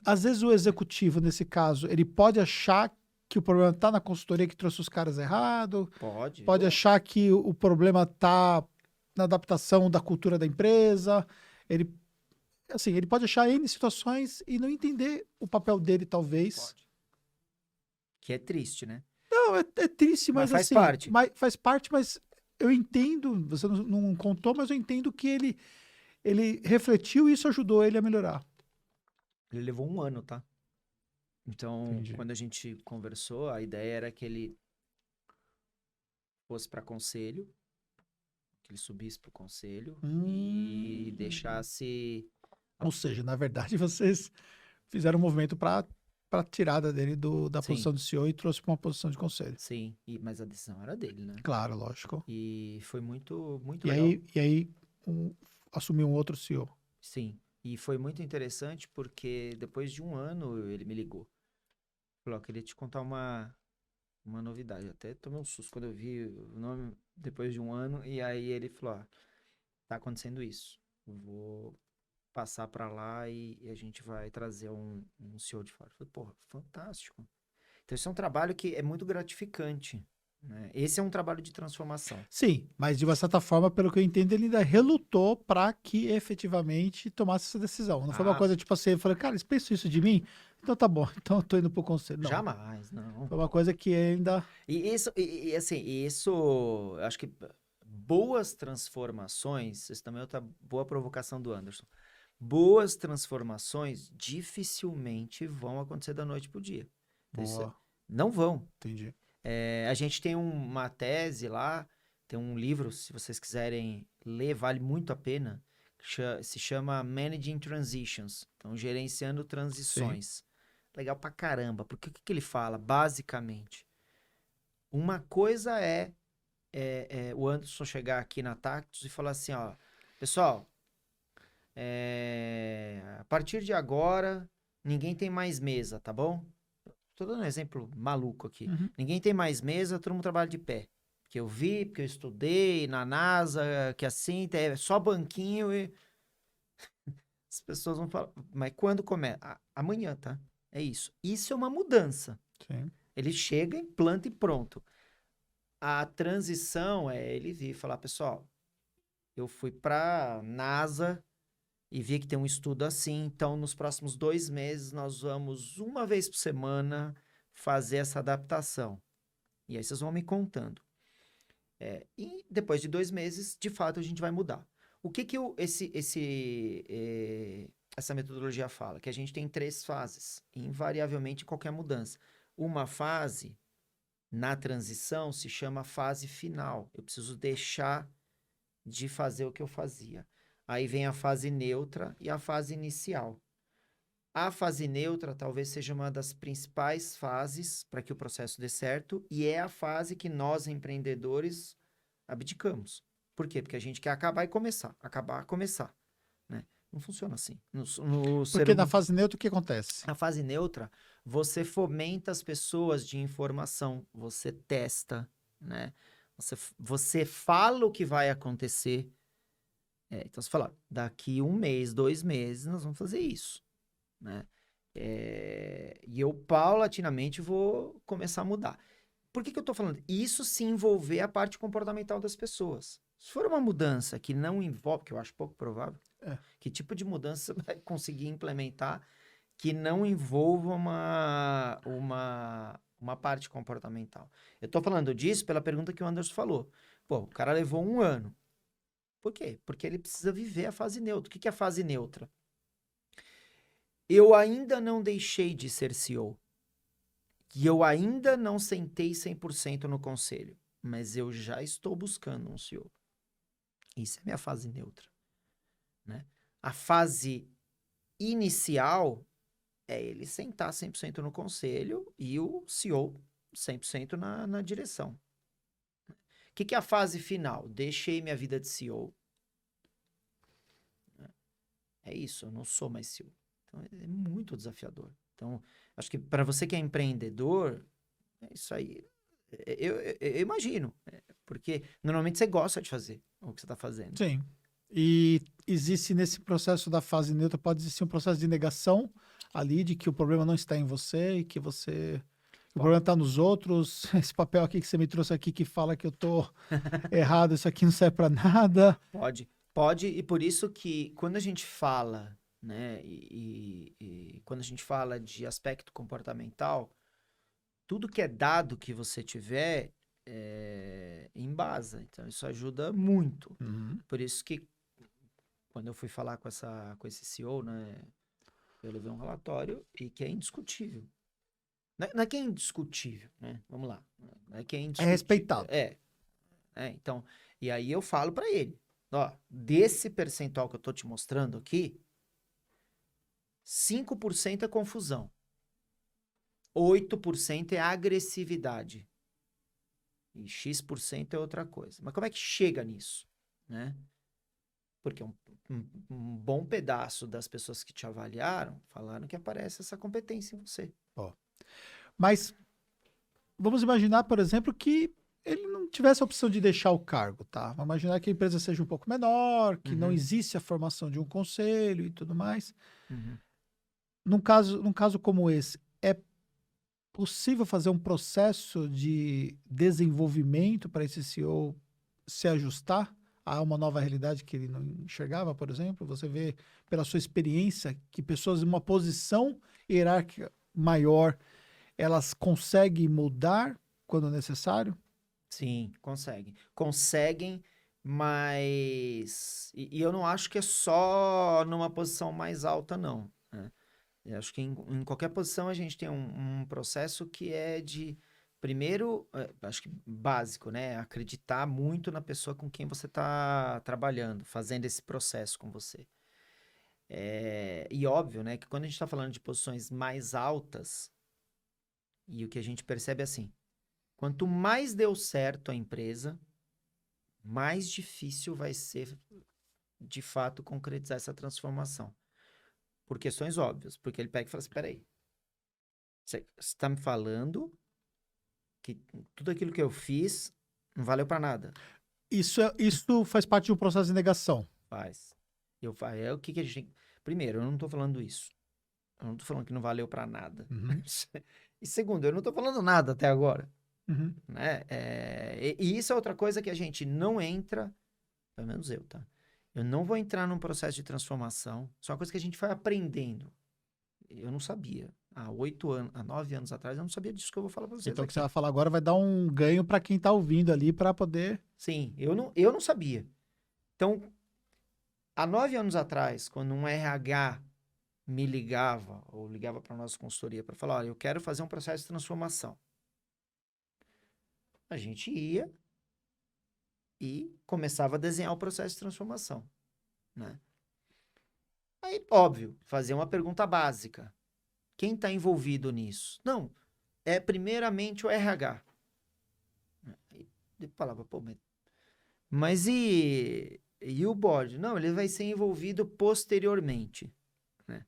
às vezes o executivo, nesse caso, ele pode achar que o problema está na consultoria que trouxe os caras errados, Pode. pode achar que o problema está na adaptação da cultura da empresa. Ele, assim, ele pode achar N situações e não entender o papel dele, talvez. Pode. Que é triste, né? Não, é triste, Mas mas faz assim, parte. faz parte, mas eu entendo, você não contou, mas eu entendo que ele refletiu e isso ajudou ele a melhorar. Ele levou um ano, tá? Então, Entendi. quando a gente conversou, a ideia era que ele fosse para conselho, que ele subisse para o conselho e deixasse. Ou seja, na verdade, vocês fizeram um movimento para tirada dele da Sim, posição de CEO e trouxe para uma posição de conselho. sim. Mas a decisão era dele, né? Claro, lógico. E foi muito, muito E legal. aí assumiu um outro CEO. Sim. E foi muito interessante porque depois de um ano ele me ligou. Falou, ó, queria te contar uma novidade. Eu até tomei um susto quando eu vi o nome depois de um ano. E aí ele falou, ó, tá acontecendo isso. Eu vou passar pra lá e a gente vai trazer um CEO de fora. Eu falei, porra, fantástico. Então, esse é um trabalho que é muito gratificante, né? Esse é um trabalho de transformação. Sim, mas de uma certa forma, pelo que eu entendo, ele ainda relutou para que efetivamente tomasse essa decisão. Não foi uma Ah, coisa tipo assim, ele falou, cara, eles pensam isso de mim? Então tá bom, então eu tô indo pro conselho. Não, jamais, não. foi uma coisa que ainda... E isso, assim, isso, eu acho que boas transformações, isso também é outra boa provocação do Anderson. Boas transformações dificilmente vão acontecer da noite pro dia. Então, Boa, não vão. entendi. A gente tem uma tese lá, tem um livro, se vocês quiserem ler, vale muito a pena, se chama Managing Transitions, então gerenciando transições. Legal pra caramba, porque o que ele fala, basicamente? Uma coisa é o Anderson chegar aqui na Tactus e falar assim, ó, pessoal, a partir de agora, ninguém tem mais mesa, tá bom? Tô dando um exemplo maluco aqui. Uhum. Ninguém tem mais mesa, todo mundo trabalha de pé. Porque eu vi, porque eu estudei na NASA, que assim, é só banquinho e... As pessoas vão falar, mas quando começa? Amanhã, tá? É isso. Isso é uma mudança. Sim. Ele chega, implanta e pronto. A transição é ele vir e falar, pessoal, eu fui pra NASA e vi que tem um estudo assim, então nos próximos 2 meses nós vamos, uma vez por semana, fazer essa adaptação. E aí vocês vão me contando. E depois de 2 meses, de fato, a gente vai mudar. O que essa metodologia fala? Que a gente tem 3 fases, invariavelmente em qualquer mudança. Uma fase, na transição, se chama fase final. Eu preciso deixar de fazer o que eu fazia. Aí vem a fase neutra e a fase inicial. A fase neutra talvez seja uma das principais fases para que o processo dê certo e é a fase que nós, empreendedores, abdicamos. Por quê? Porque a gente quer acabar e começar. Acabar, começar. Né? Não funciona assim. No ser Porque na humano... fase neutra, o que acontece? Na fase neutra, você fomenta as pessoas de informação, você testa, né? Você fala o que vai acontecer. Então, você fala, daqui 1 mês, 2 meses, nós vamos fazer isso, né? E eu, paulatinamente, vou começar a mudar. Por que eu tô falando? Isso se envolver a parte comportamental das pessoas. Se for uma mudança que não envolve, que eu acho pouco provável, que tipo de mudança você vai conseguir implementar que não envolva uma parte comportamental? Eu tô falando disso pela pergunta que o Anderson falou. Pô, o cara levou 1 ano. Por quê? Porque ele precisa viver a fase neutra. O que é a fase neutra? Eu ainda não deixei de ser CEO. E eu ainda não sentei 100% no conselho. Mas eu já estou buscando um CEO. Isso é minha fase neutra. Né? A fase inicial é ele sentar 100% no conselho e o CEO 100% na direção. O que é a fase final? Deixei minha vida de CEO. É isso, eu não sou mais CEO. Então, é muito desafiador. Então, acho que para você que é empreendedor, isso aí, eu imagino. Porque normalmente você gosta de fazer o que você está fazendo. Sim. E existe nesse processo da fase neutra, pode existir um processo de negação ali, de que o problema não está em você e que você... O problema está nos outros. Esse papel aqui que você me trouxe aqui que fala que eu tô errado, isso aqui não serve para nada. Pode, e por isso que quando a gente fala, né, e quando a gente fala de aspecto comportamental, tudo que é dado que você tiver embasa. Então, isso ajuda muito. Uhum. Por isso que quando eu fui falar com esse CEO, né, eu levei um relatório e que é indiscutível. Não é que é indiscutível, né? Vamos lá. Não é que é É indiscutível. respeitado. Então, e aí eu falo para ele, ó, desse percentual que eu tô te mostrando aqui, 5% é confusão. 8% é agressividade. E X% é outra coisa. Mas como é que chega nisso, né? Porque um bom pedaço das pessoas que te avaliaram falaram que aparece essa competência em você. Mas vamos imaginar, por exemplo, que ele não tivesse a opção de deixar o cargo, tá? Vamos imaginar que a empresa seja um pouco menor, que não existe a formação de um conselho e tudo mais. Num caso como esse, é possível fazer um processo de desenvolvimento para esse CEO se ajustar a uma nova realidade que ele não enxergava, por exemplo? Você vê, pela sua experiência, que pessoas em uma posição hierárquica maior, elas conseguem mudar quando necessário? Sim, conseguem. Conseguem, mas... E eu não acho que é só numa posição mais alta, não, né? Eu acho que em qualquer posição a gente tem um processo que é de, primeiro, acho que básico, né? Acreditar muito na pessoa com quem você está trabalhando, fazendo esse processo com você. E óbvio, né, que quando a gente está falando de posições mais altas, e o que a gente percebe é assim, quanto mais deu certo a empresa, mais difícil vai ser, de fato, concretizar essa transformação. Por questões óbvias. Porque ele pega e fala assim, peraí, você está me falando que tudo aquilo que eu fiz não valeu para nada? Isso faz parte de um processo de negação. Faz. O que que a gente tem... Primeiro, eu não estou falando isso. Eu não estou falando que não valeu para nada. Uhum. E segundo, eu não estou falando nada até agora. Uhum. Né? E isso é outra coisa que a gente não entra, pelo menos eu, tá? Eu não vou entrar num processo de transformação. Isso é uma coisa que a gente vai aprendendo. Eu não sabia. Há 9 anos atrás, eu não sabia disso que eu vou falar para vocês Então, o aqui. que você vai falar agora vai dar um ganho para quem está ouvindo ali para poder. Sim, eu não sabia. Então, há 9 anos atrás, quando um RH me ligava, ou ligava para a nossa consultoria para falar, olha, eu quero fazer um processo de transformação. A gente ia e começava a desenhar o processo de transformação, né? Aí, óbvio, fazer uma pergunta básica. Quem está envolvido nisso? Não, é primeiramente o RH. Aí eu falava, pô, mas e o board? Não, ele vai ser envolvido posteriormente, né?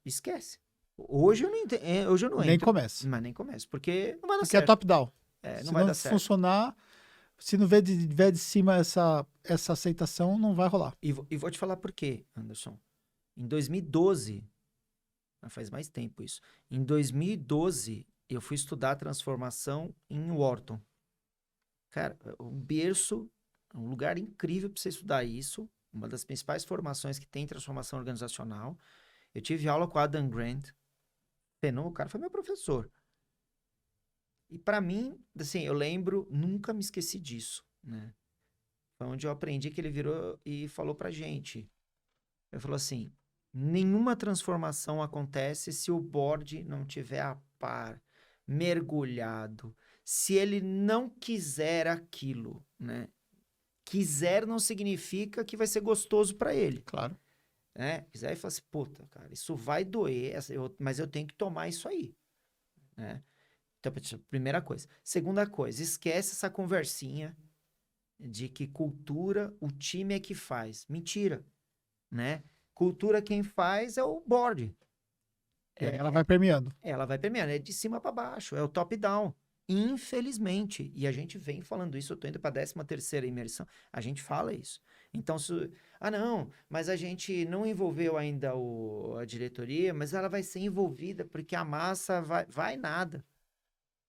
Esquece. Hoje eu não entendo, hoje eu não Nem entro. começa. Mas nem começo, porque não vai dar Porque é certo. top-down. Não Se vai não dar certo. funcionar, se não vier de cima essa aceitação, não vai rolar. E vou te falar por quê, Anderson. Em 2012, faz mais tempo isso. Em 2012, eu fui estudar transformação em Wharton. Cara, um berço, um lugar incrível para você estudar isso. Uma das principais formações que tem transformação organizacional. Eu tive aula com Adam Grant. O cara foi meu professor. E para mim, assim, eu lembro, nunca me esqueci disso, né? Foi onde eu aprendi que ele virou e falou pra gente. Ele falou assim, nenhuma transformação acontece se o board não tiver a par, mergulhado, se ele não quiser aquilo, né? Quiser não significa que vai ser gostoso para ele, Claro. né? Quiser e fala assim, puta, cara, isso vai doer, mas eu tenho que tomar isso aí, né? Então, primeira coisa. Segunda coisa, esquece essa conversinha de que cultura, o time é que faz. Mentira, né? Cultura quem faz é o board. E aí ela vai permeando. Ela vai permeando, é de cima para baixo, é o top-down. Infelizmente, e a gente vem falando isso, eu tô indo para a 13ª imersão, a gente fala isso. Então, não, mas a gente não envolveu ainda a diretoria, mas ela vai ser envolvida porque a massa vai nada.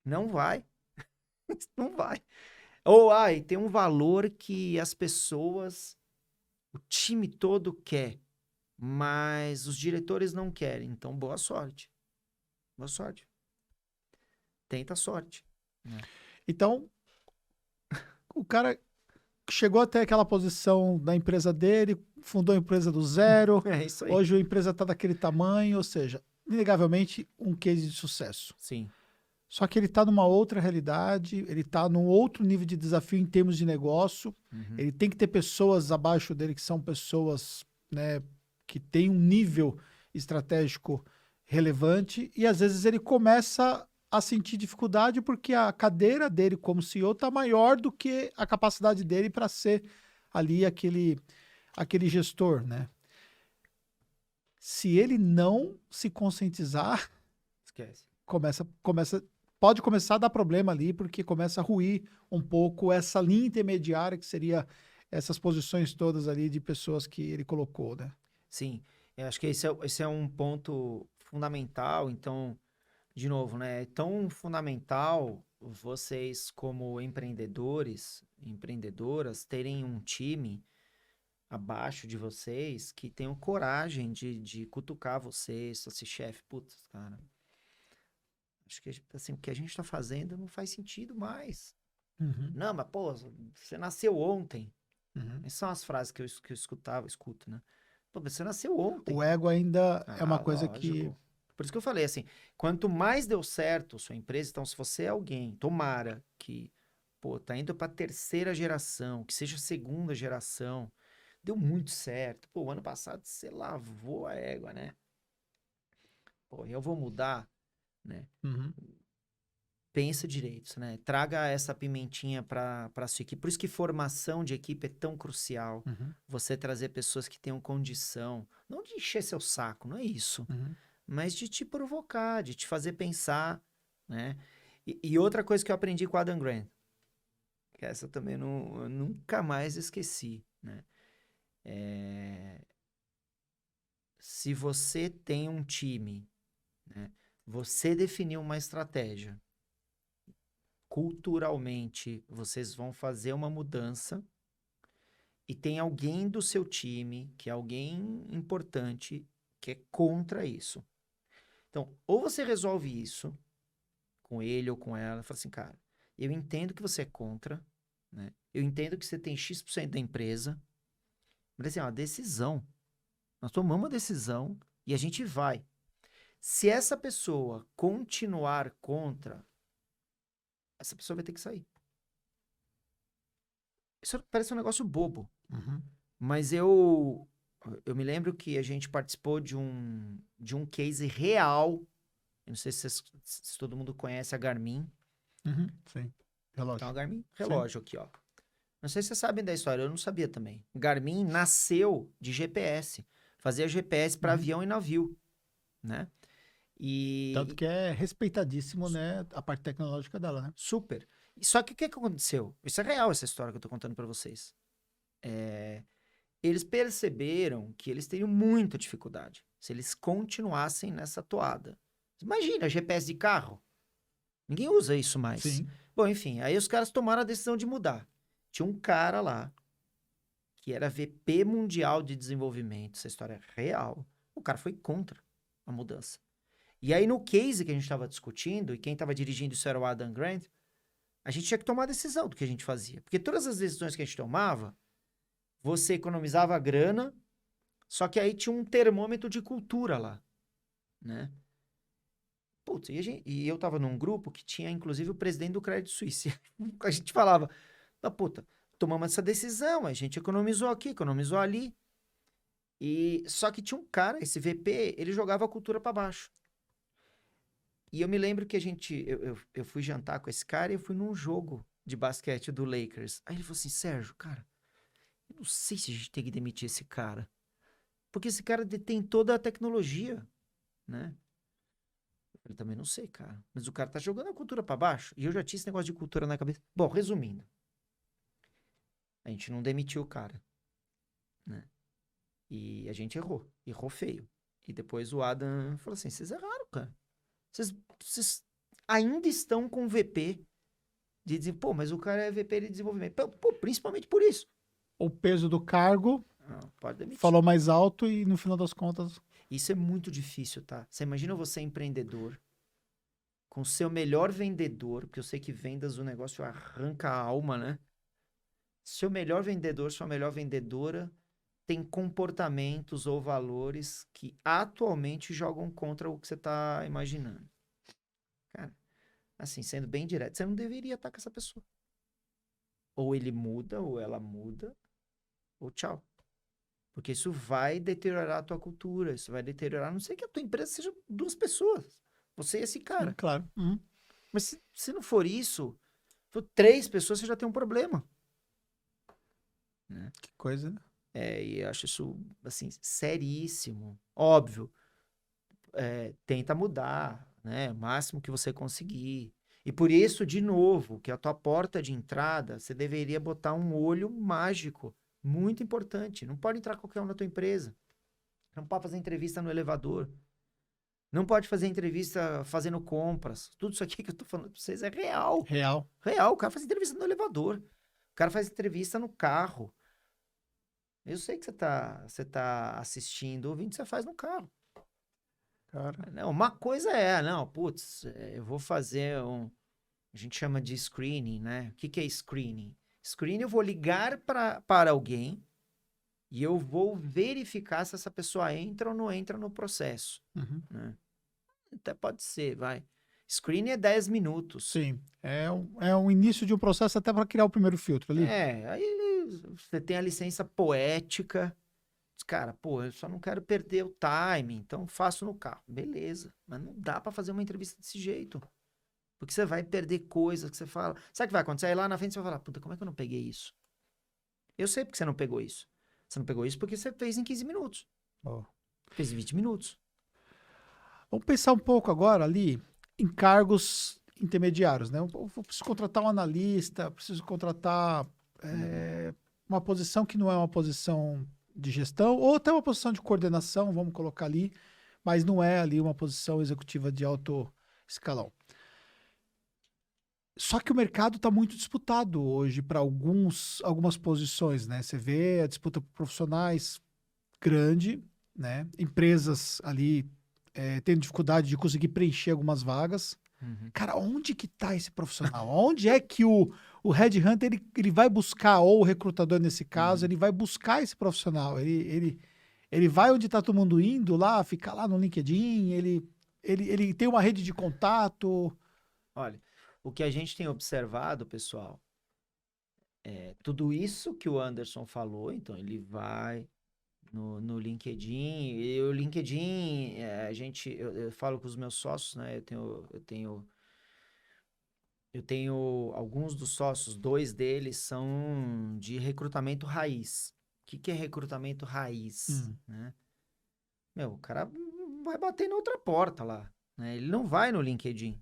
Não vai. Não vai. Ou, tem um valor que as pessoas, o time todo quer, mas os diretores não querem. Então, boa sorte. Boa sorte. Tenta a sorte. Né? Então, o cara chegou até aquela posição da empresa dele, fundou a empresa do zero. É isso aí. Hoje a empresa está daquele tamanho, ou seja, inegavelmente um case de sucesso. Sim. Só que ele está numa outra realidade, ele está num outro nível de desafio em termos de negócio. Uhum. Ele tem que ter pessoas abaixo dele que são pessoas, né, que têm um nível estratégico relevante e às vezes ele começa a sentir dificuldade porque a cadeira dele como CEO está maior do que a capacidade dele para ser ali aquele gestor, né? Se ele não se conscientizar, Esquece. pode começar a dar problema ali, porque começa a ruir um pouco essa linha intermediária que seria essas posições todas ali de pessoas que ele colocou, né? Sim, eu acho que esse é um ponto fundamental. Então, de novo, né? É tão fundamental vocês, como empreendedores, empreendedoras, terem um time abaixo de vocês que tenham coragem de cutucar vocês, assim, chefe, putz, cara, acho que assim, o que a gente está fazendo não faz sentido mais. Uhum. Não, mas pô, você nasceu ontem. Uhum. Essas são as frases que eu escuto, né? Pô, você nasceu ontem. O ego ainda é uma coisa Lógico. que... Por isso que eu falei assim, quanto mais deu certo sua empresa, então se você é alguém, tomara que, pô, tá indo para 3ª geração, que seja 2ª geração, deu muito certo. Pô, ano passado você lavou a égua, né? Pô, eu vou mudar, né? Uhum. Pensa direito, né? Traga essa pimentinha para sua equipe. Por isso que formação de equipe é tão crucial. Uhum. Você trazer pessoas que tenham condição, não de encher seu saco, não é isso, Uhum. mas de te provocar, de te fazer pensar, né? E outra coisa que eu aprendi com o Adam Grant, que essa também eu nunca mais esqueci, né? Se você tem um time, né? Você definiu uma estratégia. Culturalmente, vocês vão fazer uma mudança e tem alguém do seu time, que é alguém importante, que é contra isso. Então, ou você resolve isso com ele ou com ela, fala assim, cara, eu entendo que você é contra, né? Eu entendo que você tem X% da empresa, mas assim, é uma decisão. Nós tomamos uma decisão e a gente vai. Se essa pessoa continuar contra, essa pessoa vai ter que sair. Isso parece um negócio bobo, Uhum. mas eu me lembro que a gente participou de um case real. Eu não sei se todo mundo conhece a Garmin. Uhum. Sim. Relógio. Então, a Garmin, relógio aqui, ó. Não sei se vocês sabem da história, eu não sabia também. Garmin nasceu de GPS. Fazia GPS para avião e navio, né? Tanto que é respeitadíssimo, né, a parte tecnológica dela, né? Super. Só que o que aconteceu? Isso é real, essa história que eu tô contando para vocês. Eles perceberam que eles teriam muita dificuldade se eles continuassem nessa toada. Imagina, GPS de carro. Ninguém usa isso mais. Sim. Bom, enfim, aí os caras tomaram a decisão de mudar. Tinha um cara lá que era VP Mundial de Desenvolvimento. Essa história é real. O cara foi contra a mudança. E aí, no case que a gente estava discutindo, e quem estava dirigindo isso era o Adam Grant, a gente tinha que tomar a decisão do que a gente fazia. Porque todas as decisões que a gente tomava, você economizava grana, só que aí tinha um termômetro de cultura lá, né? Putz, e eu tava num grupo que tinha, inclusive, o presidente do Credit Suisse. A gente falava, puta, tomamos essa decisão, a gente economizou aqui, economizou ali. E só que tinha um cara, esse VP, ele jogava a cultura para baixo. E eu me lembro que eu fui jantar com esse cara e eu fui num jogo de basquete do Lakers. Aí ele falou assim, Sérgio, cara, eu não sei se a gente tem que demitir esse cara. Porque esse cara detém toda a tecnologia, né? Eu também não sei, cara. Mas o cara tá jogando a cultura pra baixo. E eu já tinha esse negócio de cultura na cabeça. Bom, resumindo. A gente não demitiu o cara, né? E a gente errou. Errou feio. E depois o Adam falou assim, vocês erraram, cara. Vocês ainda estão com VP de dizer, pô, mas o cara é VP de desenvolvimento. Pô, principalmente por isso. O peso do cargo Pode demitir. falou mais alto e no final das contas... Isso é muito difícil, tá? Você imagina você empreendedor, com o seu melhor vendedor, porque eu sei que vendas, o negócio arranca a alma, né? Seu melhor vendedor, sua melhor vendedora tem comportamentos ou valores que atualmente jogam contra o que você tá imaginando. Cara, assim, sendo bem direto, você não deveria estar com essa pessoa. Ou ele muda, ou ela muda, ou tchau. Porque isso vai deteriorar a tua cultura, isso vai deteriorar, a não sei que a tua empresa seja 2 pessoas. Você e esse cara. Sim, claro. Mas se não for isso, for 3 pessoas, você já tem um problema. Né? Que coisa, né? E eu acho isso, assim, seríssimo. Óbvio, tenta mudar, né? O máximo que você conseguir. E por isso, de novo, que a tua porta de entrada, você deveria botar um olho mágico. Muito importante. Não pode entrar qualquer um na tua empresa. Não pode fazer entrevista no elevador. Não pode fazer entrevista fazendo compras. Tudo isso aqui que eu tô falando pra vocês é real. Real. Real. O cara faz entrevista no elevador. O cara faz entrevista no carro. Eu sei que você tá assistindo, ouvindo, você faz no carro. Cara. Não, uma coisa putz, eu vou fazer a gente chama de screening, né? O que é screening? Screening, eu vou ligar para alguém e eu vou verificar se essa pessoa entra ou não entra no processo. Né? Até pode ser, vai. Screening é 10 minutos. Sim, é um início de um processo até para criar o primeiro filtro ali. Aí você tem a licença poética. Cara, pô, eu só não quero perder o time, então faço no carro. Beleza, mas não dá para fazer uma entrevista desse jeito. Porque você vai perder coisas que você fala. Sabe o que vai acontecer? Aí lá na frente você vai falar, puta, como é que eu não peguei isso? Eu sei porque você não pegou isso. Você não pegou isso porque você fez em 15 minutos. Fez em 20 minutos. Vamos pensar um pouco agora ali em cargos intermediários, né? Eu preciso contratar um analista, preciso contratar uma posição que não é uma posição de gestão, ou até uma posição de coordenação, vamos colocar ali, mas não é ali uma posição executiva de alto escalão. Só que o mercado está muito disputado hoje para algumas posições, né? Você vê a disputa por profissionais grande, né? Empresas ali tendo dificuldade de conseguir preencher algumas vagas. Cara, onde que está esse profissional? Onde é que o headhunter ele vai buscar, ou o recrutador nesse caso, ele vai buscar esse profissional? Ele vai onde está todo mundo indo lá, ficar lá no LinkedIn, ele tem uma rede de contato. Olha, o que a gente tem observado, pessoal, tudo isso que o Anderson falou, então ele vai no LinkedIn, e o LinkedIn, eu falo com os meus sócios, né, eu tenho alguns dos sócios, 2 deles são de recrutamento raiz. O que é recrutamento raiz? Né? O cara vai bater na outra porta lá, né? Ele não vai no LinkedIn.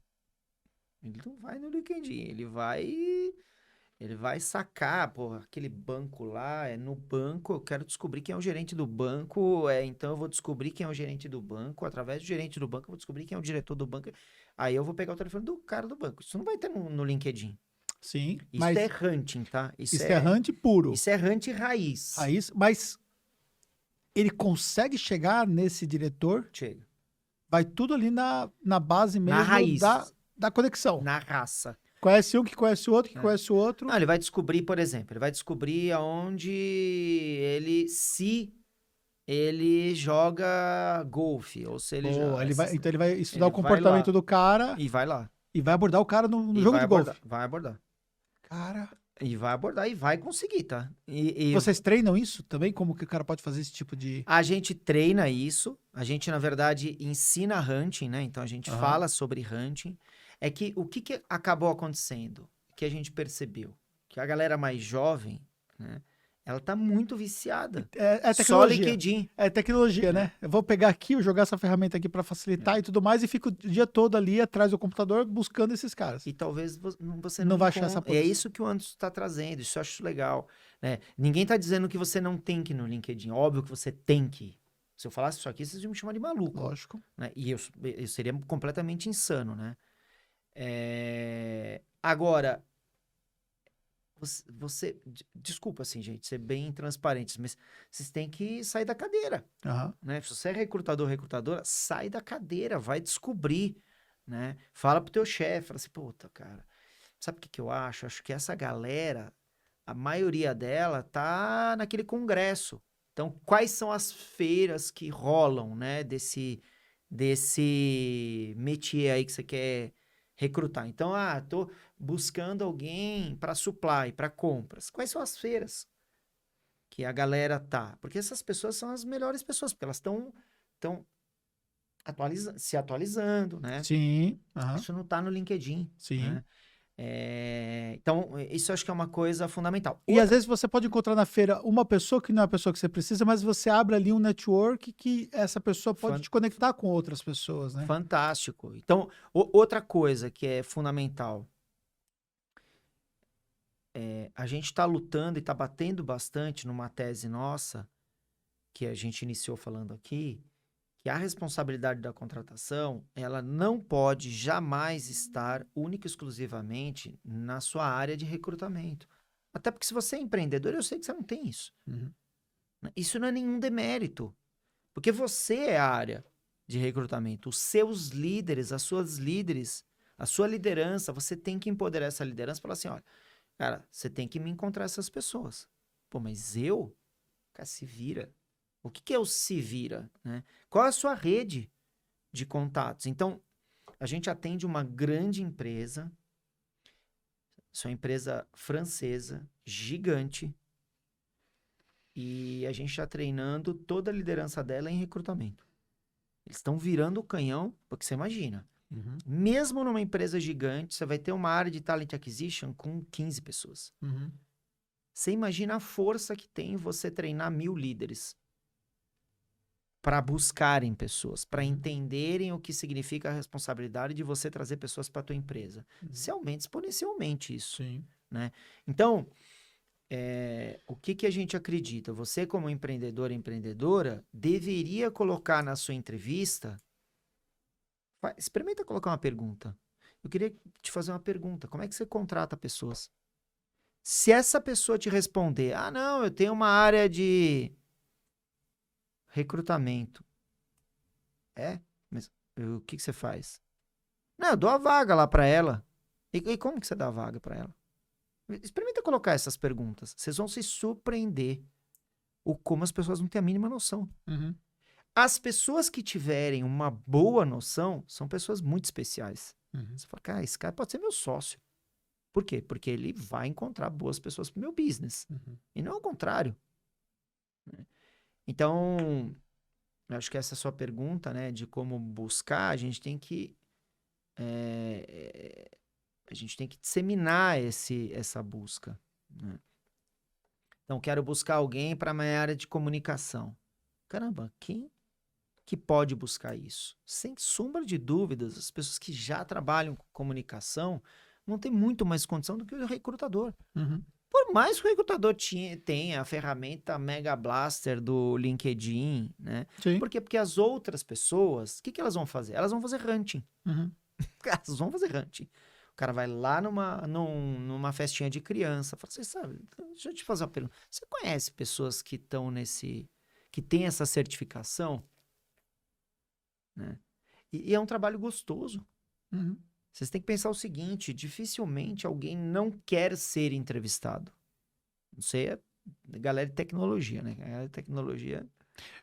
Ele vai sacar, pô, aquele banco lá, no banco, eu quero descobrir quem é o gerente do banco, então eu vou descobrir quem é o gerente do banco, através do gerente do banco eu vou descobrir quem é o diretor do banco, aí eu vou pegar o telefone do cara do banco. Isso não vai ter no LinkedIn. Sim, Isso mas é hunting, tá? isso é hunting puro. Isso é hunting raiz. Mas ele consegue chegar nesse diretor? Chega. Vai tudo ali na base mesmo Na raiz. Da conexão. Na raça. Conhece um que conhece o outro, que conhece o outro. Não, ele vai descobrir, por exemplo, aonde se ele joga golfe, ou se ele Então ele vai estudar o comportamento do cara e vai lá. e vai abordar o cara no jogo de golfe. Vai abordar. Cara, E vai abordar e vai conseguir, tá? E Vocês treinam isso também? Como que o cara pode fazer esse tipo de... a gente treina isso, a gente, na verdade, ensina hunting, né? Então a gente Aham. fala sobre hunting. É que o que acabou acontecendo? Que a gente percebeu? Que a galera mais jovem, né? Ela tá muito viciada. É Só tecnologia. LinkedIn. É tecnologia, né? Eu vou pegar aqui, vou jogar essa ferramenta aqui para facilitar e tudo mais, e fico o dia todo ali atrás do computador buscando esses caras. E talvez você Não não vai achar essa encontre. É posição. isso que o Anderson está trazendo, isso eu acho legal, né? Ninguém está dizendo que você não tem que ir no LinkedIn, óbvio que você tem que ir. Se eu falasse isso aqui, vocês iam me chamar de maluco, Lógico. né? E eu seria completamente insano, né? Agora, desculpa assim, gente, ser bem transparentes, mas vocês têm que sair da cadeira, Aham. né? Se você é recrutador, recrutadora, sai da cadeira, vai descobrir, né? Fala pro teu chefe, fala assim, puta, cara, sabe o que eu acho? Acho que essa galera, a maioria dela tá naquele congresso. Então, quais são as feiras que rolam, né, desse métier aí que você quer recrutar? Então, tô buscando alguém para supply, para compras. Quais são as feiras que a galera tá? Porque essas pessoas são as melhores pessoas, porque elas estão se atualizando, né? Sim. Aham. Isso não tá no LinkedIn, Sim. né? Então, isso eu acho que é uma coisa fundamental. E às vezes você pode encontrar na feira uma pessoa que não é a pessoa que você precisa, mas você abre ali um network que essa pessoa pode te conectar com outras pessoas, né? Fantástico. Então, outra coisa que é fundamental, a gente está lutando e está batendo bastante numa tese nossa, que a gente iniciou falando aqui, que a responsabilidade da contratação, ela não pode jamais estar única e exclusivamente na sua área de recrutamento. Até porque se você é empreendedor, eu sei que você não tem isso. Uhum. Isso não é nenhum demérito, porque você é a área de recrutamento. Os seus líderes, as suas líderes, a sua liderança, você tem que empoderar essa liderança e falar assim, olha, cara, você tem que me encontrar essas pessoas. Pô, mas eu? Cara, se vira. O que é o se vira, né? Qual é a sua rede de contatos? Então, a gente atende uma grande empresa, isso é uma empresa francesa, gigante, e a gente está treinando toda a liderança dela em recrutamento. Eles estão virando o canhão, porque você imagina, Uhum. mesmo numa empresa gigante, você vai ter uma área de talent acquisition com 15 pessoas. Uhum. Você imagina a força que tem você treinar 1000 líderes para buscarem pessoas, para entenderem o que significa a responsabilidade de você trazer pessoas para a tua empresa. Você aumenta exponencialmente isso. Sim. Né? Então, o que a gente acredita? Você, como empreendedor e empreendedora, deveria colocar na sua entrevista... Experimenta colocar uma pergunta. Eu queria te fazer uma pergunta. Como é que você contrata pessoas? Se essa pessoa te responder, não, eu tenho uma área de recrutamento. Mas o que você faz? Não, eu dou a vaga lá para ela. E como que você dá a vaga para ela? Experimenta colocar essas perguntas. Vocês vão se surpreender como as pessoas não têm a mínima noção. Uhum. As pessoas que tiverem uma boa noção são pessoas muito especiais. Uhum. Você fala, cara, esse cara pode ser meu sócio. Por quê? Porque ele vai encontrar boas pessoas para o meu business. Uhum. E não ao contrário. Então, eu acho que essa sua pergunta, né, de como buscar, a gente tem que disseminar essa busca. Né? Então, quero buscar alguém para a minha área de comunicação. Caramba, quem que pode buscar isso? Sem sombra de dúvidas, as pessoas que já trabalham com comunicação vão ter muito mais condição do que o recrutador. Uhum. Por mais que o recrutador tenha a ferramenta Mega Blaster do LinkedIn, né? Sim. Por quê? Porque as outras pessoas, o que elas vão fazer? Elas vão fazer hunting. Uhum. Elas vão fazer hunting. O cara vai lá numa festinha de criança, fala assim, sabe, deixa eu te fazer uma pergunta. Você conhece pessoas que estão que tem essa certificação? Né? E é um trabalho gostoso. Uhum. Vocês têm que pensar o seguinte, dificilmente alguém não quer ser entrevistado. Não sei, a galera de tecnologia, né? A galera de tecnologia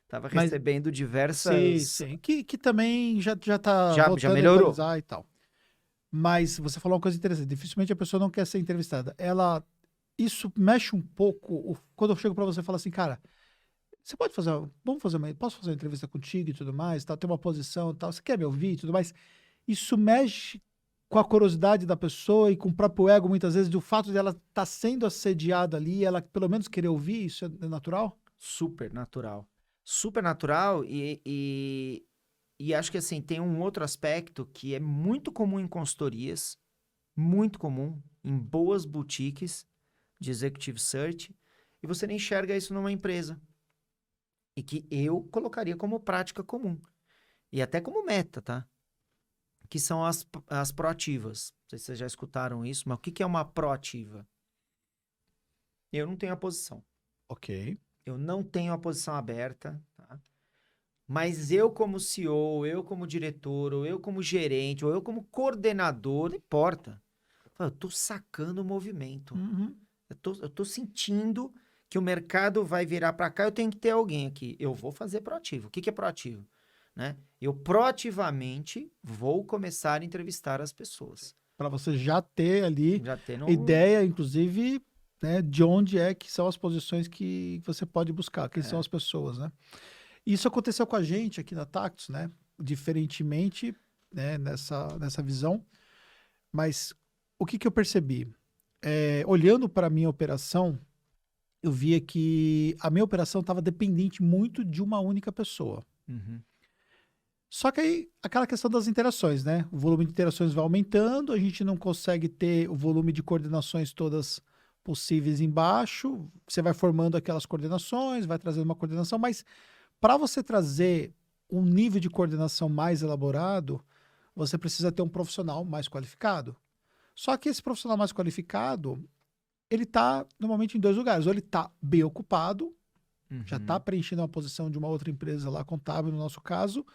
estava recebendo diversas... Sim. Que também já tá Já voltando melhorou. a atualizar e tal. Mas você falou uma coisa interessante. Dificilmente a pessoa não quer ser entrevistada. Ela isso mexe um pouco, quando eu chego para você e falo assim, cara, você pode fazer, posso fazer uma entrevista contigo e tudo mais, tal, ter uma posição e tal, você quer me ouvir e tudo mais? Isso mexe com a curiosidade da pessoa e com o próprio ego, muitas vezes, do fato de ela estar sendo assediada ali, ela pelo menos querer ouvir, isso é natural? Super natural. Super natural e acho que assim, tem um outro aspecto que é muito comum em consultorias, muito comum, em boas boutiques de executive search, e você nem enxerga isso numa empresa. E que eu colocaria como prática comum. E até como meta, tá? Que são as proativas. Não sei se vocês já escutaram isso, mas o que é uma proativa? Eu não tenho a posição. Ok. Eu não tenho a posição aberta, tá? Mas eu como CEO, eu como diretor, ou eu como gerente, ou eu como coordenador, não importa. Eu tô sacando o movimento. Uhum. Eu tô sentindo que o mercado vai virar para cá, eu tenho que ter alguém aqui. Eu vou fazer proativo. O que é proativo? Né? Eu proativamente vou começar a entrevistar as pessoas. Para você já ter ali Já tendo... ideia, inclusive, né, de onde é que são as posições que você pode buscar, quem são as pessoas, né? Isso aconteceu com a gente aqui na Tactus, né? Diferentemente, né, nessa visão. Mas o que eu percebi? Olhando para a minha operação, eu via que a minha operação estava dependente muito de uma única pessoa. Uhum. Só que aí, aquela questão das interações, né? O volume de interações vai aumentando, a gente não consegue ter o volume de coordenações todas possíveis embaixo. Você vai formando aquelas coordenações, vai trazendo uma coordenação, mas para você trazer um nível de coordenação mais elaborado, você precisa ter um profissional mais qualificado. Só que esse profissional mais qualificado, ele está normalmente em dois lugares. Ou ele está bem ocupado, já está preenchendo uma posição de uma outra empresa lá, contábil no nosso caso,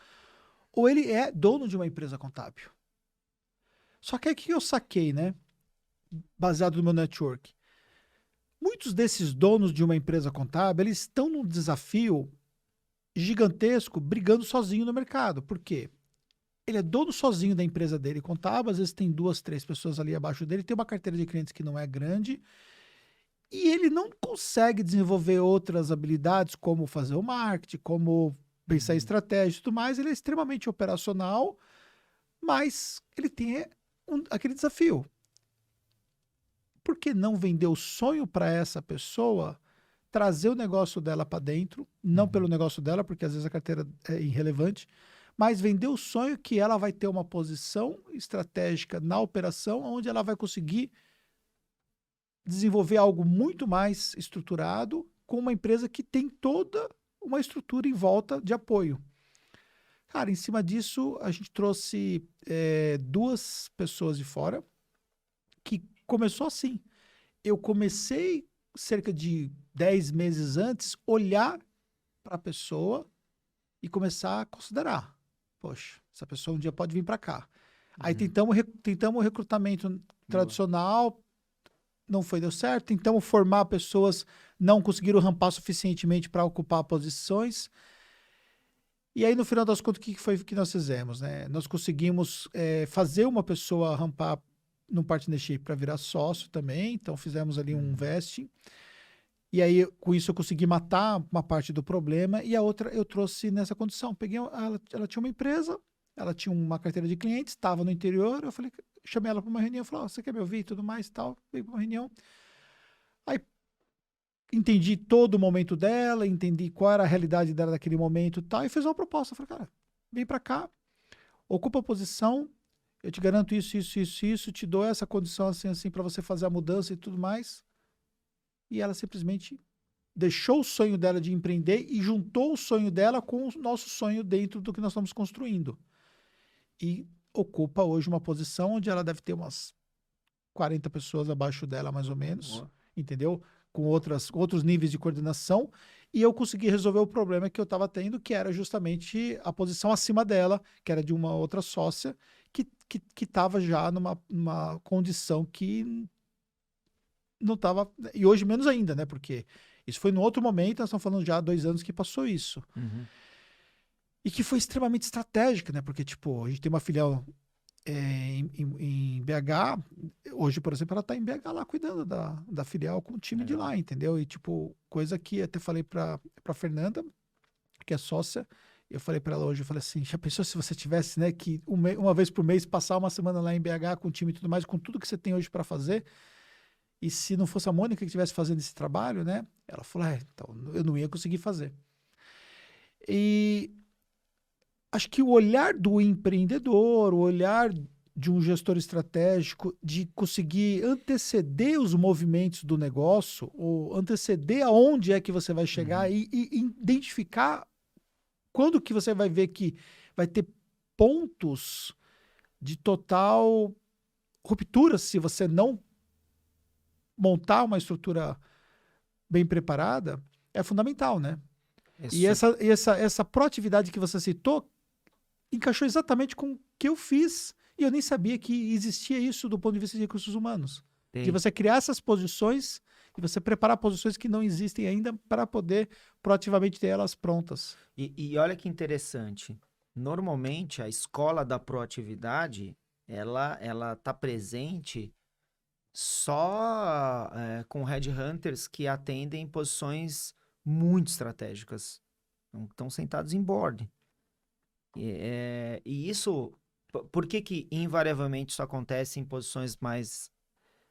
ou ele é dono de uma empresa contábil. Só que aí o que eu saquei, né? Baseado no meu network. Muitos desses donos de uma empresa contábil, eles estão num desafio gigantesco, brigando sozinho no mercado. Por quê? Ele é dono sozinho da empresa dele contábil, às vezes tem 2, 3 pessoas ali abaixo dele, tem uma carteira de clientes que não é grande, e ele não consegue desenvolver outras habilidades, como fazer o marketing, como pensar em estratégia e tudo mais. Ele é extremamente operacional, mas ele tem aquele desafio. Por que não vender o sonho para essa pessoa, trazer o negócio dela para dentro, não pelo negócio dela, porque às vezes a carteira é irrelevante, mas vender o sonho que ela vai ter uma posição estratégica na operação, onde ela vai conseguir desenvolver algo muito mais estruturado com uma empresa que tem toda uma estrutura em volta de apoio. Cara, em cima disso, a gente trouxe 2 pessoas de fora, que começou assim. Eu comecei cerca de 10 meses antes, olhar para a pessoa e começar a considerar. Poxa, essa pessoa um dia pode vir para cá. Aí tentamos o recrutamento tradicional, não deu certo. Tentamos formar pessoas, não conseguiram rampar suficientemente para ocupar posições. E aí, no final das contas, o que foi que nós fizemos, né? Nós conseguimos fazer uma pessoa rampar num partnership para virar sócio também. Então, fizemos ali um vesting. E aí, com isso, eu consegui matar uma parte do problema e a outra eu trouxe nessa condição. Peguei ela tinha uma empresa, ela tinha uma carteira de clientes, estava no interior. Eu falei, chamei ela para uma reunião, falei, você quer me ouvir e tudo mais e tal. Veio para uma reunião. Aí, entendi todo o momento dela, entendi qual era a realidade dela naquele momento e tal, e fiz uma proposta. Eu falei, cara, vem para cá, ocupa a posição, eu te garanto isso, te dou essa condição assim, para você fazer a mudança e tudo mais. E ela simplesmente deixou o sonho dela de empreender e juntou o sonho dela com o nosso sonho dentro do que nós estamos construindo. E ocupa hoje uma posição onde ela deve ter umas 40 pessoas abaixo dela, mais ou menos, entendeu? Com outros níveis de coordenação. E eu consegui resolver o problema que eu estava tendo, que era justamente a posição acima dela, que era de uma outra sócia, que estava já numa condição que não estava. E hoje menos ainda, né? Porque isso foi no outro momento, nós estamos falando já há 2 anos que passou isso. E que foi extremamente estratégica, né? Porque, tipo, a gente tem uma filial em BH, hoje, por exemplo, ela está em BH lá cuidando da filial com o time de Legal. lá, entendeu? E tipo, coisa que até falei para Fernanda, que é sócia, eu falei para ela hoje, eu falei assim, já pensou se você tivesse, né, que uma vez por mês passar uma semana lá em BH com o time e tudo mais, com tudo que você tem hoje para fazer, e se não fosse a Mônica que estivesse fazendo esse trabalho, né? Ela falou, então eu não ia conseguir fazer. E acho que o olhar do empreendedor, o olhar de um gestor estratégico, de conseguir anteceder os movimentos do negócio, ou anteceder aonde é que você vai chegar Uhum. e identificar quando que você vai ver que vai ter pontos de total ruptura se você não montar uma estrutura bem preparada, é fundamental, né? É E su- essa proatividade que você citou encaixou exatamente com o que eu fiz e eu nem sabia que existia isso do ponto de vista de recursos humanos. De Tem. você criar essas posições e você preparar posições que não existem ainda para poder proativamente ter elas prontas. E olha que interessante. Normalmente, a escola da proatividade, ela tá presente só com headhunters que atendem posições muito estratégicas. Estão sentados em board. E isso, por que que invariavelmente isso acontece em posições mais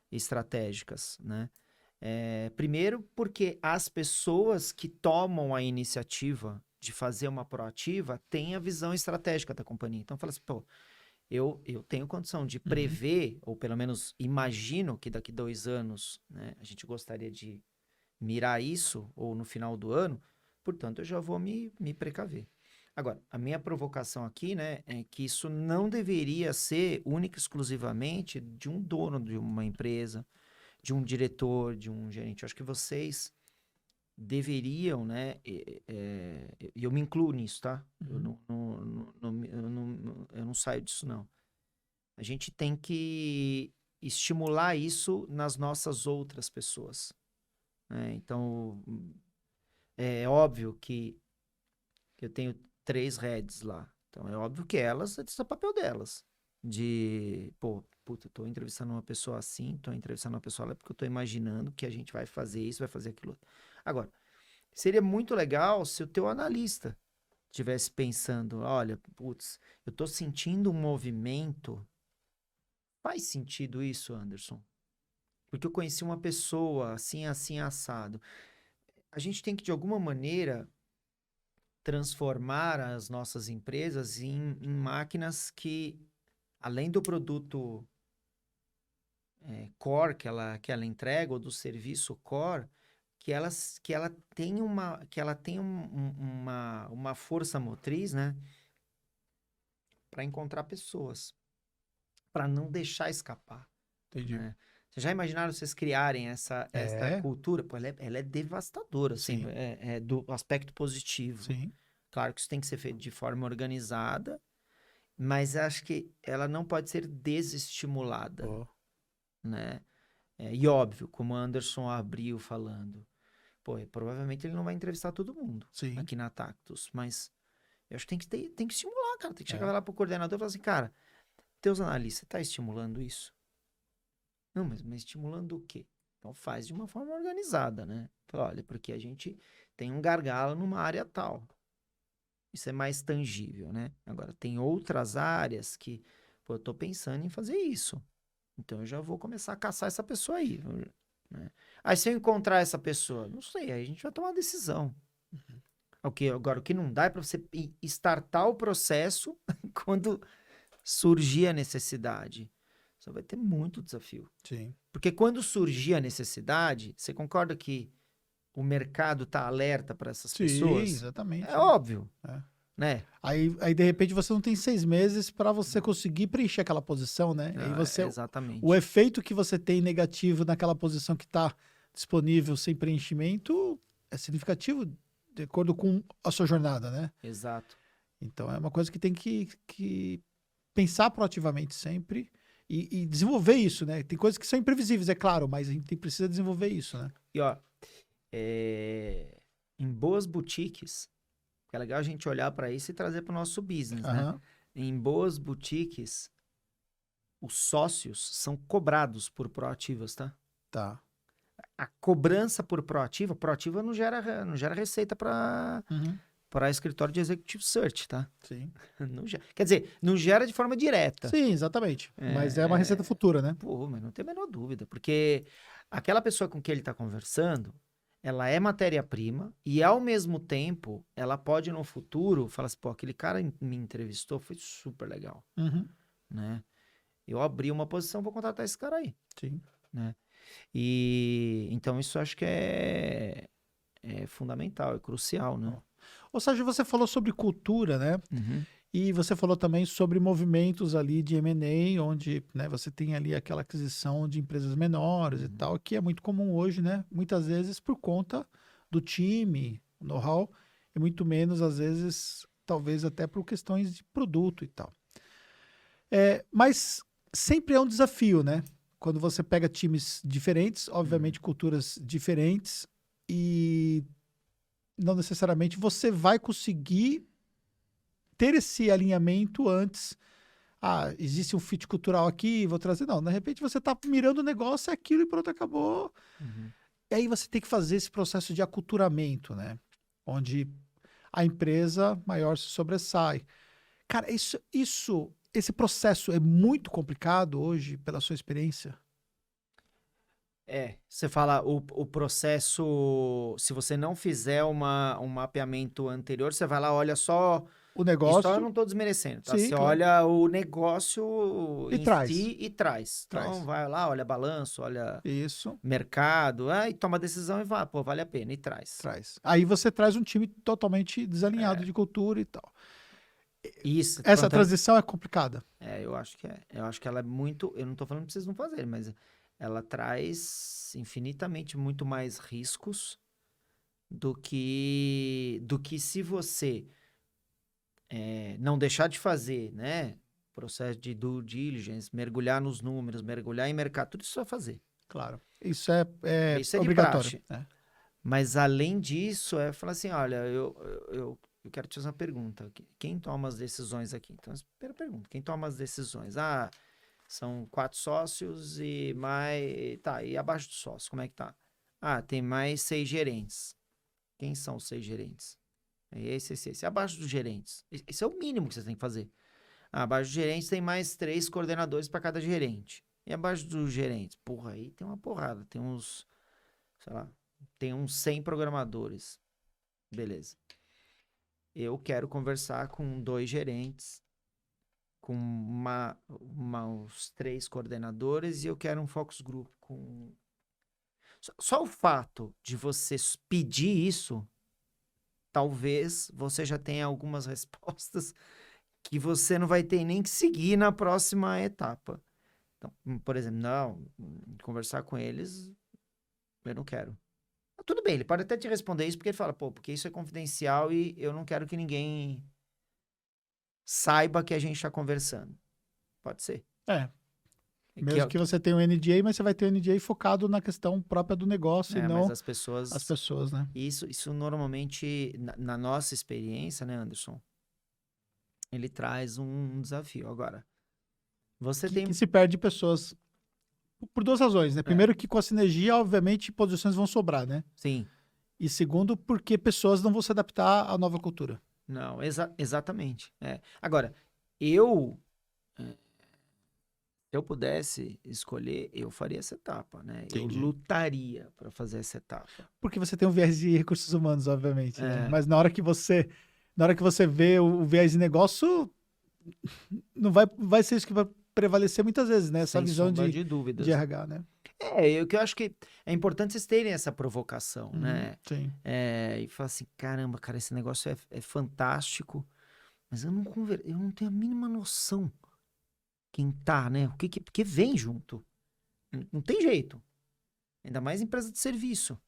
estratégicas, né? Primeiro, porque as pessoas que tomam a iniciativa de fazer uma proativa têm a visão estratégica da companhia. Então, fala assim, pô, eu tenho condição de Uhum. prever, ou pelo menos imagino que daqui 2 anos, né, a gente gostaria de mirar isso, ou no final do ano, portanto, eu já vou me precaver. Agora, a minha provocação aqui, né, é que isso não deveria ser única e exclusivamente de um dono de uma empresa, de um diretor, de um gerente. Eu acho que vocês deveriam, né, e eu me incluo nisso, tá? Eu Uhum. eu não saio disso, não. A gente tem que estimular isso nas nossas outras pessoas, né? Então, é óbvio que eu tenho 3 heads lá. Então, é óbvio que elas, esse é o papel delas. De, pô, puta, eu tô entrevistando uma pessoa assim, tô entrevistando uma pessoa lá, porque eu tô imaginando que a gente vai fazer isso, vai fazer aquilo. Agora, seria muito legal se o teu analista estivesse pensando, olha, putz, eu tô sentindo um movimento. Faz sentido isso, Anderson? Porque eu conheci uma pessoa assim, assim, assado. A gente tem que, de alguma maneira, transformar as nossas empresas em máquinas que, além do produto core que ela entrega, ou do serviço core, que ela tenha uma força motriz, né, para encontrar pessoas, para não deixar escapar, Entendi. né? Vocês já imaginaram vocês criarem esta É, cultura? Pô, ela é devastadora, assim, sim, do aspecto positivo. sim. Claro que isso tem que ser feito de forma organizada, mas acho que ela não pode ser desestimulada, Ó, né? E óbvio, como o Anderson abriu falando, pô, provavelmente ele não vai entrevistar todo mundo sim, aqui na Tactus, mas eu acho que tem que estimular, cara. Tem que chegar é. lá pro coordenador e falar assim, cara, teus analistas, tá estimulando isso? Não, mas estimulando o quê? Então faz de uma forma organizada, né? Fala, olha, porque a gente tem um gargalo numa área tal. Isso é mais tangível, né? Agora, tem outras áreas que, pô, eu tô pensando em fazer isso. Então, eu já vou começar a caçar essa pessoa aí, né? Aí, se eu encontrar essa pessoa, não sei, aí a gente vai tomar uma decisão. Agora, o que não dá é para você startar o processo quando surgir a necessidade. Só vai ter muito desafio. Sim. Porque quando surgir a necessidade, você concorda que o mercado está alerta para essas Sim, pessoas? É exatamente. óbvio, É. né? Aí, de repente, você não tem 6 meses para você conseguir preencher aquela posição, né? Aí você. O Exatamente. efeito que você tem negativo naquela posição que está disponível sem preenchimento é significativo de acordo com a sua jornada, né? Exato. Então é uma coisa que tem que pensar proativamente sempre e desenvolver isso, né? Tem coisas que são imprevisíveis, é claro, mas a gente precisa desenvolver isso, né? E ó, em boas boutiques, que é legal a gente olhar para isso e trazer para o nosso business, né? Aham. Em boas boutiques, os sócios são cobrados por proativas, tá? Tá. A cobrança por proativa não gera receita para Uhum. escritório de executive search, tá? Sim. Não quer dizer, não gera de forma direta. Sim, exatamente. Mas é uma receita futura, né? Pô, mas não tem a menor dúvida, porque aquela pessoa com quem ele está conversando, ela é matéria-prima e, ao mesmo tempo, ela pode, no futuro, falar assim, pô, aquele cara me entrevistou, foi super legal, Uhum. né? Eu abri uma posição, vou contratar esse cara aí, Sim. né? E, então, isso acho que é fundamental, é crucial, né? Ou seja, você falou sobre cultura, né? Uhum. E você falou também sobre movimentos ali de M&A, onde, né, você tem ali aquela aquisição de empresas menores e tal, que é muito comum hoje, né? Muitas vezes por conta do time, know-how, e muito menos, às vezes, talvez até por questões de produto e tal. Mas sempre é um desafio, né? Quando você pega times diferentes, obviamente culturas diferentes, e não necessariamente você vai conseguir ter esse alinhamento antes. Ah, existe um fit cultural aqui, vou trazer. Não, de repente você está mirando o negócio, é aquilo e pronto, acabou. Uhum. E aí você tem que fazer esse processo de aculturamento, né? Onde a empresa maior se sobressai. Cara, esse processo é muito complicado hoje, pela sua experiência? Você fala o processo, se você não fizer um mapeamento anterior, você vai lá, olha só, O isso eu negócio, não estou desmerecendo, tá? sim, Você claro. olha o negócio E em traz. si e traz. Então Traz. vai lá, olha balanço, olha Isso, mercado, e toma decisão e vai, pô, vale a pena, e traz. traz. Aí você traz um time totalmente desalinhado de cultura e tal. Isso, Essa transição é complicada. eu acho que é. Eu acho que ela é muito. Eu não tô falando pra vocês não fazerem, mas ela traz infinitamente muito mais riscos do que se você não deixar de fazer, né? Processo de due diligence, mergulhar nos números, mergulhar em mercado, tudo isso vai fazer. Claro. Isso é Isso é de obrigatório. praxe. Né? Mas além disso, é falar assim: olha, eu quero te fazer uma pergunta. Quem toma as decisões aqui? Então, primeira pergunta: quem toma as decisões? Ah, são 4 sócios e mais. Tá, e abaixo dos sócios, como é que tá? Ah, tem mais 6 gerentes. Quem são os 6 gerentes? É esse. Abaixo dos gerentes. Esse é o mínimo que você tem que fazer. Abaixo dos gerentes tem mais 3 coordenadores para cada gerente. E abaixo dos gerentes? Porra, aí tem uma porrada. Tem uns, sei lá, tem uns 100 programadores. Beleza. Eu quero conversar com 2 gerentes, com uns 3 coordenadores e eu quero um focus group com... Só o fato de você pedir isso, talvez você já tenha algumas respostas que você não vai ter nem que seguir na próxima etapa. Então, por exemplo, não, conversar com eles, eu não quero. Tudo bem, ele pode até te responder isso porque ele fala, pô, porque isso é confidencial e eu não quero que ninguém saiba que a gente está conversando. Pode ser. Mesmo que você tenha um NDA, mas você vai ter um NDA focado na questão própria do negócio e não mas as pessoas, as pessoas, né? Isso normalmente, na nossa experiência, né, Anderson? Ele traz um desafio. Agora, você tem... Que se perde pessoas por 2 razões, né? Primeiro que com a sinergia, obviamente, posições vão sobrar, né? Sim. E segundo, porque pessoas não vão se adaptar à nova cultura. Não, exatamente. Agora, eu pudesse escolher, eu faria essa etapa, né? Entendi. Eu lutaria para fazer essa etapa. Porque você tem um viés de recursos humanos, obviamente, né? É. Mas na hora que você vê o viés de negócio, não vai ser isso que vai prevalecer muitas vezes, né? Essa Sem visão sombra de dúvidas. RH, né? Eu acho que é importante vocês terem essa provocação, né? Sim. E falar assim, caramba, cara, esse negócio é fantástico, mas eu não tenho a mínima noção quem tá, né? Porque vem junto. Não tem jeito. Ainda mais empresa de serviço.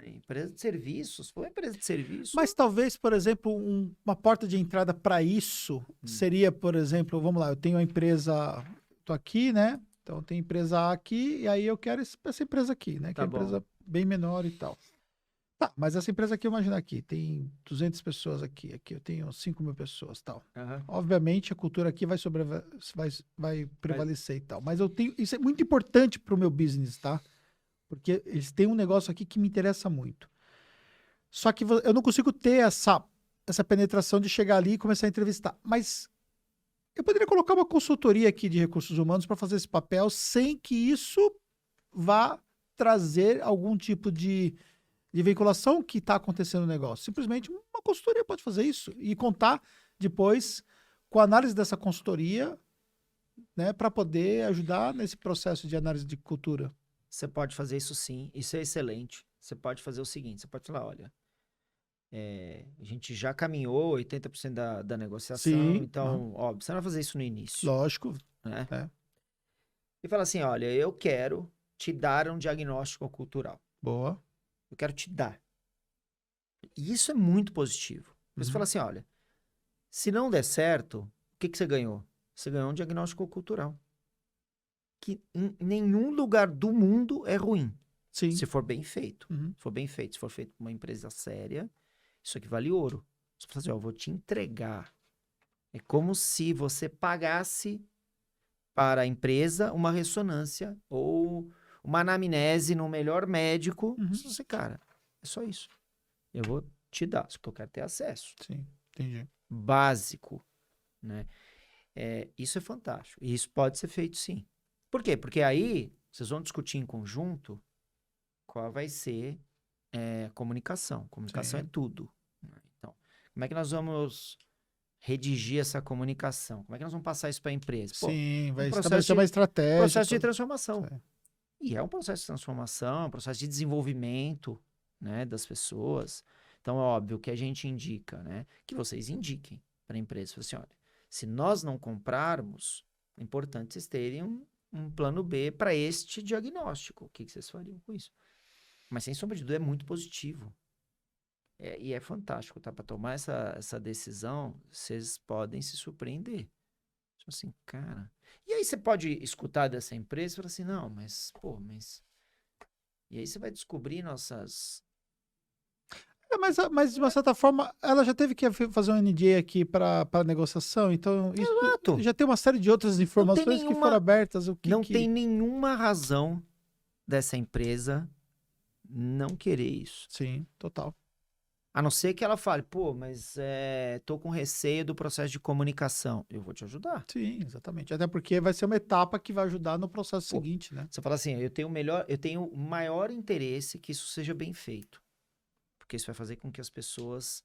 Empresa de serviços, foi uma empresa de serviço. Mas talvez, por exemplo, uma porta de entrada para isso seria, por exemplo, vamos lá, eu tenho a empresa, tô aqui, né? Então tem empresa A aqui, e aí eu quero essa empresa aqui, né? Que é uma empresa bem menor e tal. Tá, mas essa empresa aqui, imagina aqui, tem 200 pessoas aqui eu tenho 5.000 pessoas, tal. Aham. Obviamente, a cultura aqui vai prevalecer e tal. Mas isso é muito importante para o meu business, tá? Porque eles têm um negócio aqui que me interessa muito. Só que eu não consigo ter essa penetração de chegar ali e começar a entrevistar. Mas eu poderia colocar uma consultoria aqui de recursos humanos para fazer esse papel sem que isso vá trazer algum tipo de veiculação que está acontecendo no negócio. Simplesmente uma consultoria pode fazer isso e contar depois com a análise dessa consultoria, né, para poder ajudar nesse processo de análise de cultura. Você pode fazer isso sim, isso é excelente. Você pode fazer o seguinte, você pode falar, olha, a gente já caminhou 80% da negociação, Sim, então, óbvio, você não vai fazer isso no início, lógico. né? É. E fala assim, olha, eu quero te dar um diagnóstico cultural. Boa. Eu quero te dar. E isso é muito positivo. Você fala assim, olha, se não der certo, o que você ganhou? Você ganhou um diagnóstico cultural. Que em nenhum lugar do mundo é ruim. Sim. Se for bem feito. Uhum. Se for bem feito, se for feito por uma empresa séria, isso aqui vale ouro. Você fala assim, ó, eu vou te entregar. É como se você pagasse para a empresa uma ressonância ou uma anamnese no melhor médico. Uhum. Você, cara, é só isso. Eu vou te dar, só que eu quero ter acesso. Sim, entendi. Básico, né? Isso é fantástico. E isso pode ser feito sim. Por quê? Porque aí vocês vão discutir em conjunto qual vai ser a comunicação. Comunicação Sim. é tudo. Né? Então, como é que nós vamos redigir essa comunicação? Como é que nós vamos passar isso para a empresa? Pô, Sim, vai processo estabelecer uma estratégia. processo de toda. transformação. Sim. E é um processo de transformação, um processo de desenvolvimento, né, das pessoas. Então, é óbvio que a gente indica, né, que vocês indiquem para a empresa. Fala assim, olha, se nós não comprarmos, é importante vocês terem um plano B para este diagnóstico. O que vocês fariam com isso? Mas, sem sombra de dúvida, é muito positivo. E é fantástico, tá? Para tomar essa decisão, vocês podem se surpreender. Tipo assim, cara... E aí você pode escutar dessa empresa e falar assim, não, mas, pô, mas... E aí você vai descobrir nossas... Mas de uma certa forma, ela já teve que fazer um NDA aqui para negociação, então isso Exato. já tem uma série de outras informações que foram abertas. Tem nenhuma razão dessa empresa não querer isso. Sim, total. A não ser que ela fale, pô, mas tô com receio do processo de comunicação. Eu vou te ajudar. Sim, exatamente. Até porque vai ser uma etapa que vai ajudar no processo seguinte, né? Você fala assim, eu tenho o maior interesse que isso seja bem feito. Porque isso vai fazer com que as pessoas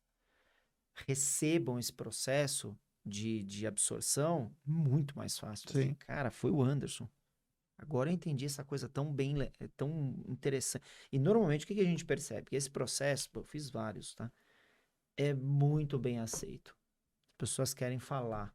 recebam esse processo de absorção muito mais fácil. Sim. Assim, cara, foi o Anderson. Agora eu entendi essa coisa tão tão interessante. E normalmente o que a gente percebe? Que esse processo, eu fiz vários, tá? É muito bem aceito. As pessoas querem falar.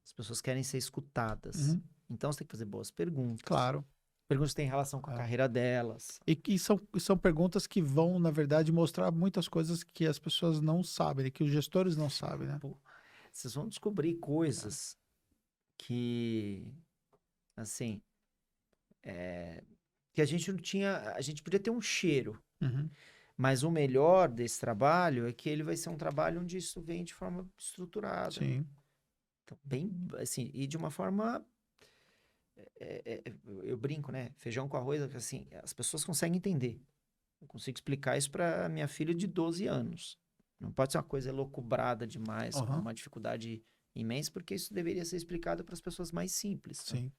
As pessoas querem ser escutadas. Uhum. Então você tem que fazer boas perguntas. Claro. Perguntas que têm relação com a carreira delas. E que são perguntas que vão, na verdade, mostrar muitas coisas que as pessoas não sabem, que os gestores não sabem, né? Pô, vocês vão descobrir coisas que, assim, que a gente não tinha... A gente podia ter um cheiro. Uhum. Mas o melhor desse trabalho é que ele vai ser um trabalho onde isso vem de forma estruturada. Sim. Então, bem, assim, e de uma forma... eu brinco, né? Feijão com arroz, assim, as pessoas conseguem entender. Eu consigo explicar isso para minha filha de 12 anos. Não pode ser uma coisa elocubrada demais, com uma dificuldade imensa, porque isso deveria ser explicado para as pessoas mais simples, Sim.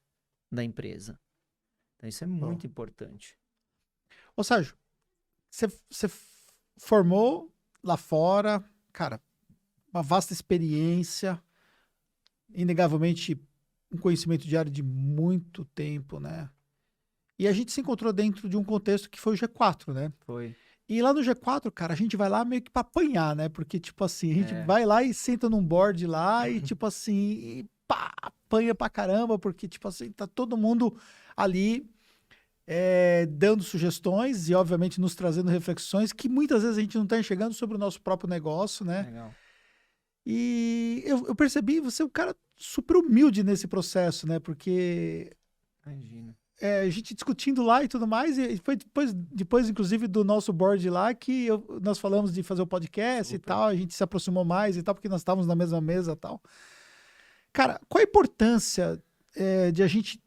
da empresa. Então, isso é muito importante. Ô, Sérgio, você formou lá fora, cara, uma vasta experiência, inegavelmente um conhecimento diário de muito tempo, né? E a gente se encontrou dentro de um contexto que foi o G4, né? Foi. E lá no G4, cara, a gente vai lá meio que pra apanhar, né? Porque, tipo assim, a gente vai lá e senta num board lá e, tipo assim, e pá, apanha pra caramba, porque, tipo assim, tá todo mundo ali dando sugestões e, obviamente, nos trazendo reflexões que muitas vezes a gente não tá enxergando sobre o nosso próprio negócio, né? Legal. E eu percebi você é um cara super humilde nesse processo, né? Porque Imagina. a gente discutindo lá e tudo mais, e foi depois inclusive, do nosso board lá, que nós falamos de fazer o podcast e Super. tal, a gente se aproximou mais e tal, porque nós estávamos na mesma mesa e tal. Cara, qual a importância de a gente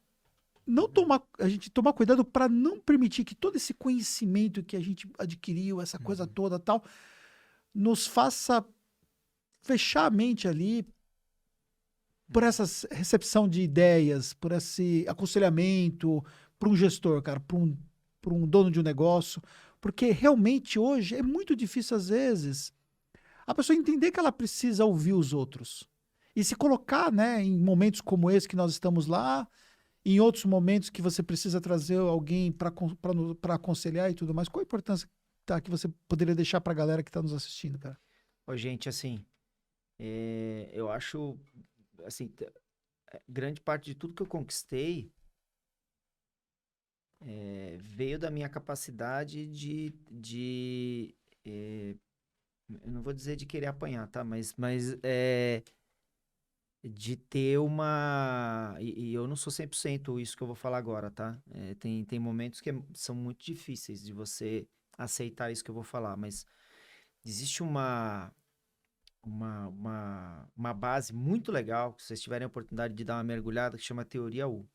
não tomar, a gente tomar cuidado para não permitir que todo esse conhecimento que a gente adquiriu, essa coisa Uhum. toda tal, nos faça fechar a mente ali por essa recepção de ideias, por esse aconselhamento para um gestor, cara, para um dono de um negócio, porque realmente hoje é muito difícil, às vezes, a pessoa entender que ela precisa ouvir os outros e se colocar, né, em momentos como esse que nós estamos lá, em outros momentos que você precisa trazer alguém para aconselhar e tudo mais. Qual a importância que você poderia deixar para a galera que está nos assistindo, cara? Ô, gente, assim, eu acho, assim, grande parte de tudo que eu conquistei veio da minha capacidade eu não vou dizer de querer apanhar, tá? Mas de ter uma... E eu não sou 100% isso que eu vou falar agora, tá? Tem momentos que são muito difíceis de você aceitar isso que eu vou falar, mas existe uma base muito legal, que vocês tiverem a oportunidade de dar uma mergulhada, que chama Teoria U.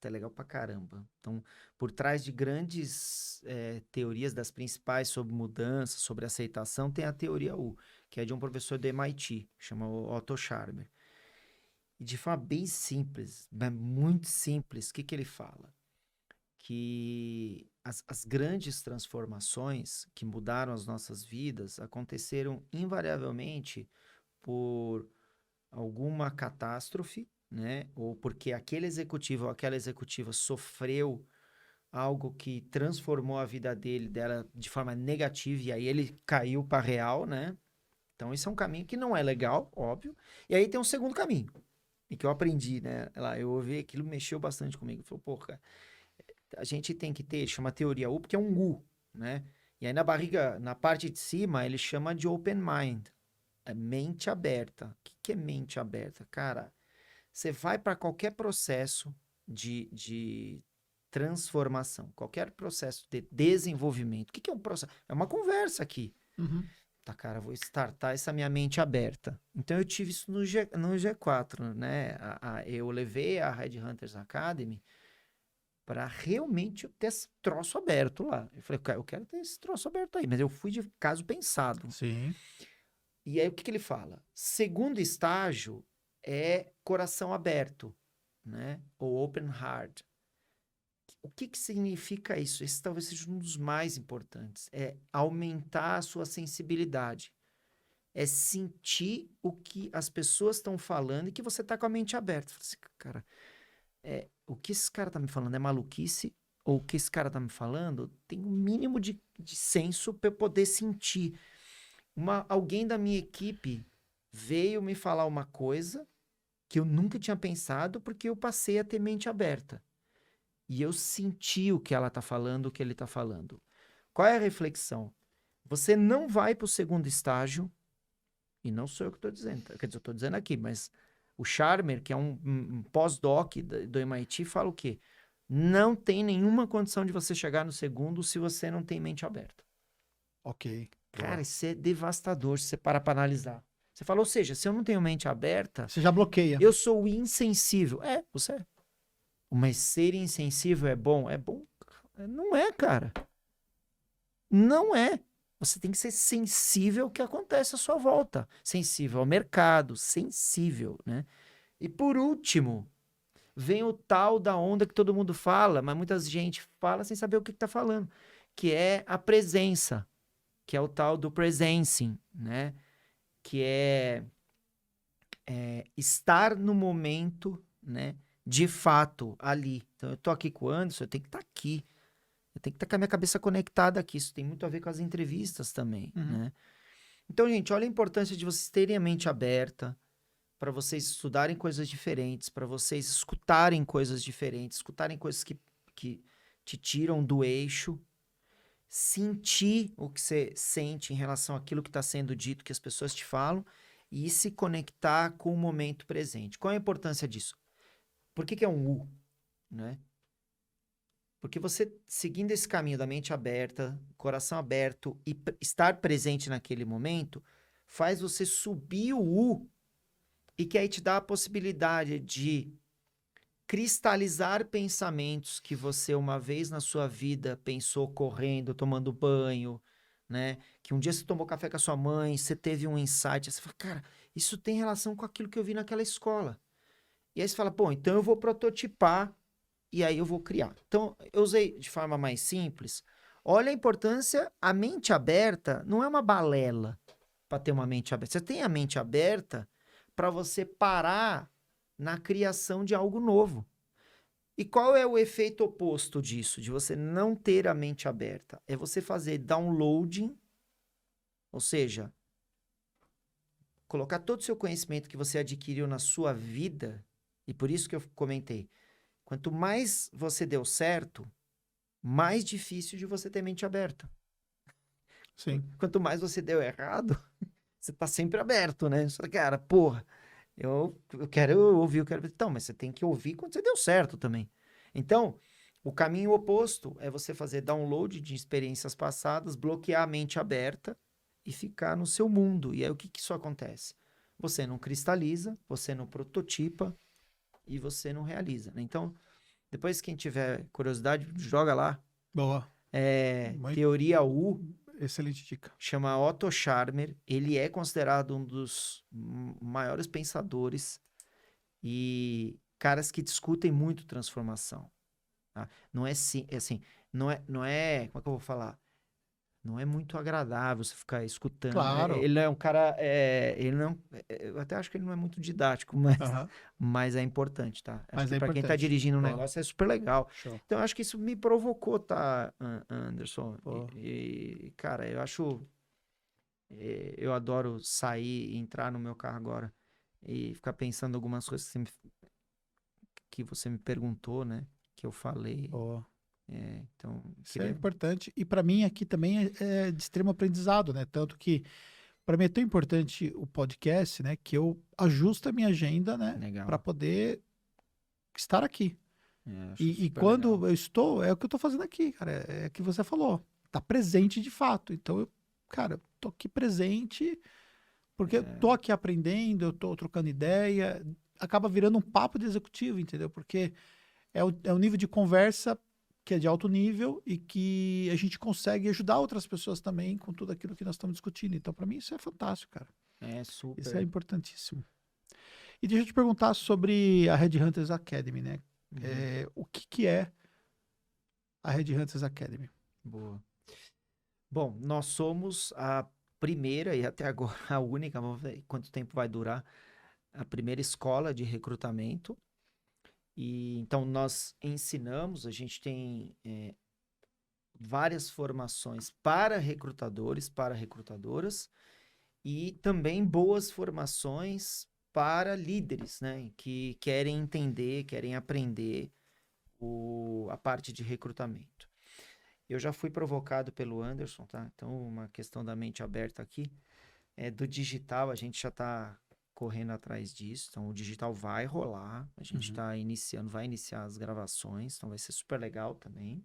É legal pra caramba. Então, por trás de grandes teorias das principais sobre mudança, sobre aceitação, tem a Teoria U, que é de um professor do MIT, chama Otto Scharmer. E de forma bem simples, muito simples, o que ele fala? Que as grandes transformações que mudaram as nossas vidas aconteceram invariavelmente por alguma catástrofe, né? Ou porque aquele executivo ou aquela executiva sofreu algo que transformou a vida dela de forma negativa e aí ele caiu para real, né? Então, esse é um caminho que não é legal, óbvio. E aí tem um segundo caminho, e que eu aprendi, né? Lá, eu ouvi aquilo, mexeu bastante comigo. Falou, pô, cara, a gente tem que ter, chama teoria U, porque é um U, né? E aí na barriga, na parte de cima, ele chama de open mind. É mente aberta. O que é mente aberta? Cara, você vai para qualquer processo de transformação, qualquer processo de desenvolvimento. O que é um processo? É uma conversa aqui. Uhum. Tá, cara, vou startar essa minha mente aberta. Então, eu tive isso no G4, né? Eu levei a Red Hunters Academy para realmente ter esse troço aberto lá. Eu falei, eu quero ter esse troço aberto aí, mas eu fui de caso pensado. Sim. E aí, o que ele fala? Segundo estágio é coração aberto, né? Ou open heart. O que significa isso? Esse talvez seja um dos mais importantes. É aumentar a sua sensibilidade. É sentir o que as pessoas estão falando e que você tá com a mente aberta. Assim, cara, o que esse cara tá me falando é maluquice? Ou o que esse cara tá me falando tem um mínimo de senso para eu poder sentir. Alguém da minha equipe veio me falar uma coisa que eu nunca tinha pensado porque eu passei a ter mente aberta. E eu senti o que ela tá falando, o que ele tá falando. Qual é a reflexão? Você não vai para o segundo estágio, e não sou eu que estou dizendo, quer dizer, eu estou dizendo aqui, mas o Charmer, que é um pós-doc do MIT, fala o quê? Não tem nenhuma condição de você chegar no segundo se você não tem mente aberta. Ok. Cara, isso é devastador se você parar para analisar. Você fala, ou seja, se eu não tenho mente aberta, Você já bloqueia. eu sou insensível. Você é. Mas ser insensível é bom? É bom? Não é, cara. Não é. Você tem que ser sensível ao que acontece à sua volta. Sensível ao mercado, sensível, né? E por último, vem o tal da onda que todo mundo fala, mas muita gente fala sem saber o que está falando, que é a presença, que é o tal do presencing, né? Que é estar no momento, né? De fato, ali. Então, eu tô aqui com o Anderson, eu tenho que estar aqui. Eu tenho que estar com a minha cabeça conectada aqui. Isso tem muito a ver com as entrevistas também, Uhum. né? Então, gente, olha a importância de vocês terem a mente aberta, para vocês estudarem coisas diferentes, para vocês escutarem coisas diferentes, escutarem coisas que te tiram do eixo, sentir o que você sente em relação àquilo que está sendo dito, que as pessoas te falam, e se conectar com o momento presente. Qual a importância disso? Por que é um U, né? Porque você, seguindo esse caminho da mente aberta, coração aberto e estar presente naquele momento, faz você subir o U e que aí te dá a possibilidade de cristalizar pensamentos que você uma vez na sua vida pensou correndo, tomando banho, né? Que um dia você tomou café com a sua mãe, você teve um insight, você fala, cara, isso tem relação com aquilo que eu vi naquela escola. E aí você fala, pô, então eu vou prototipar e aí eu vou criar. Então, eu usei de forma mais simples. Olha a importância, a mente aberta não é uma balela para ter uma mente aberta. Você tem a mente aberta para você parar na criação de algo novo. E qual é o efeito oposto disso, de você não ter a mente aberta? É você fazer downloading, ou seja, colocar todo o seu conhecimento que você adquiriu na sua vida, e por isso que eu comentei, quanto mais você deu certo, mais difícil de você ter mente aberta. Sim. Quanto mais você deu errado, você tá sempre aberto, né? Você fala, cara, porra, eu quero ouvir, eu quero... Então, mas você tem que ouvir quando você deu certo também. Então, o caminho oposto é você fazer download de experiências passadas, bloquear a mente aberta e ficar no seu mundo. E aí, o que isso acontece? Você não cristaliza, você não prototipa e você não realiza, né? Então, depois quem tiver curiosidade, joga lá. Boa. Teoria U, Excelente dica. chama Otto Scharmer. Ele é considerado um dos maiores pensadores e caras que discutem muito transformação. Tá? Não é assim, não é, como é que eu vou falar? Não é muito agradável você ficar escutando. Claro. Ele é um cara, ele não, eu até acho que ele não é muito didático, mas, Aham. mas é importante, tá? Acho Mas que é para quem tá importante. dirigindo um Boa. negócio é super legal. Show. Então, eu acho que isso me provocou, tá, Anderson? Boa. E, cara, eu acho, eu adoro sair e entrar no meu carro agora e ficar pensando algumas coisas que você me perguntou, né? Que eu falei. Boa. Então, Isso é importante. E para mim aqui também é de extremo aprendizado, né? Tanto que para mim é tão importante o podcast, né? Que eu ajusto a minha agenda, né? Legal. Para poder estar aqui. Acho E super quando legal. eu estou, é o que eu estou fazendo aqui, cara. É o que você falou. Tá presente de fato. Então, cara, eu tô aqui presente porque eu tô aqui aprendendo, eu tô trocando ideia. Acaba virando um papo de executivo, entendeu? Porque é o nível de conversa que é de alto nível e que a gente consegue ajudar outras pessoas também com tudo aquilo que nós estamos discutindo. Então, para mim, isso é fantástico, cara. Super. Isso é importantíssimo. E deixa eu te perguntar sobre a Red Hunters Academy, né? O que é a Red Hunters Academy? Boa. Bom, nós somos a primeira e até agora a única, vamos ver quanto tempo vai durar, a primeira escola de recrutamento. E então nós ensinamos, a gente tem várias formações para recrutadores, para recrutadoras e também boas formações para líderes, né, que querem entender, querem aprender a parte de recrutamento. Eu já fui provocado pelo Anderson, tá? Então, uma questão da mente aberta aqui. Do digital, a gente já está correndo atrás disso. Então, o digital vai rolar. A gente está vai iniciar as gravações. Então, vai ser super legal também.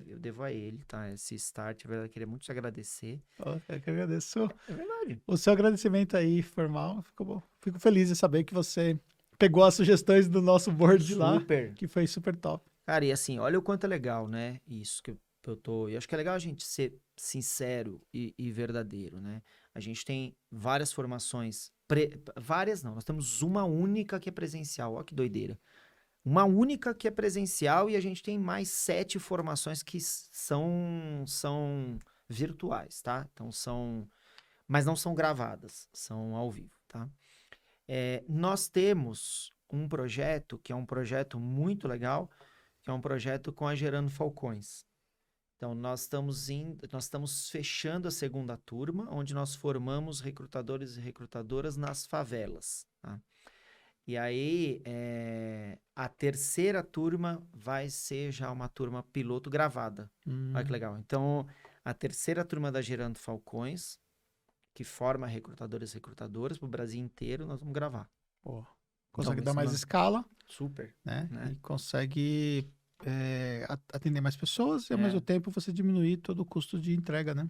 Eu devo a ele, tá? Esse start. Na verdade, eu queria muito te agradecer. Eu que agradeço. É verdade. O seu agradecimento aí, formal, ficou bom. Fico feliz de saber que você pegou as sugestões do nosso board lá, que foi super top. Cara, e assim, olha o quanto é legal, né? Isso que eu tô... Eu acho que é legal a gente ser sincero e verdadeiro, né? A gente tem várias formações... Várias não, nós temos uma única que é presencial. Olha que doideira. Uma única que é presencial e a gente tem mais 7 formações que são virtuais, tá? Então mas não são gravadas, são ao vivo, tá? Nós temos um projeto que é um projeto muito legal, que é um projeto com a Gerando Falcões. Então, nós estamos fechando a segunda turma, onde nós formamos recrutadores e recrutadoras nas favelas, tá? E aí, a terceira turma vai ser já uma turma piloto gravada. Olha que legal. Então, a terceira turma da Gerando Falcões, que forma recrutadores e recrutadoras para o Brasil inteiro, nós vamos gravar. Pô, consegue Então, dar mais escala. Super. Né? Né? E consegue atender mais pessoas e, ao mesmo tempo, você diminuir todo o custo de entrega, né?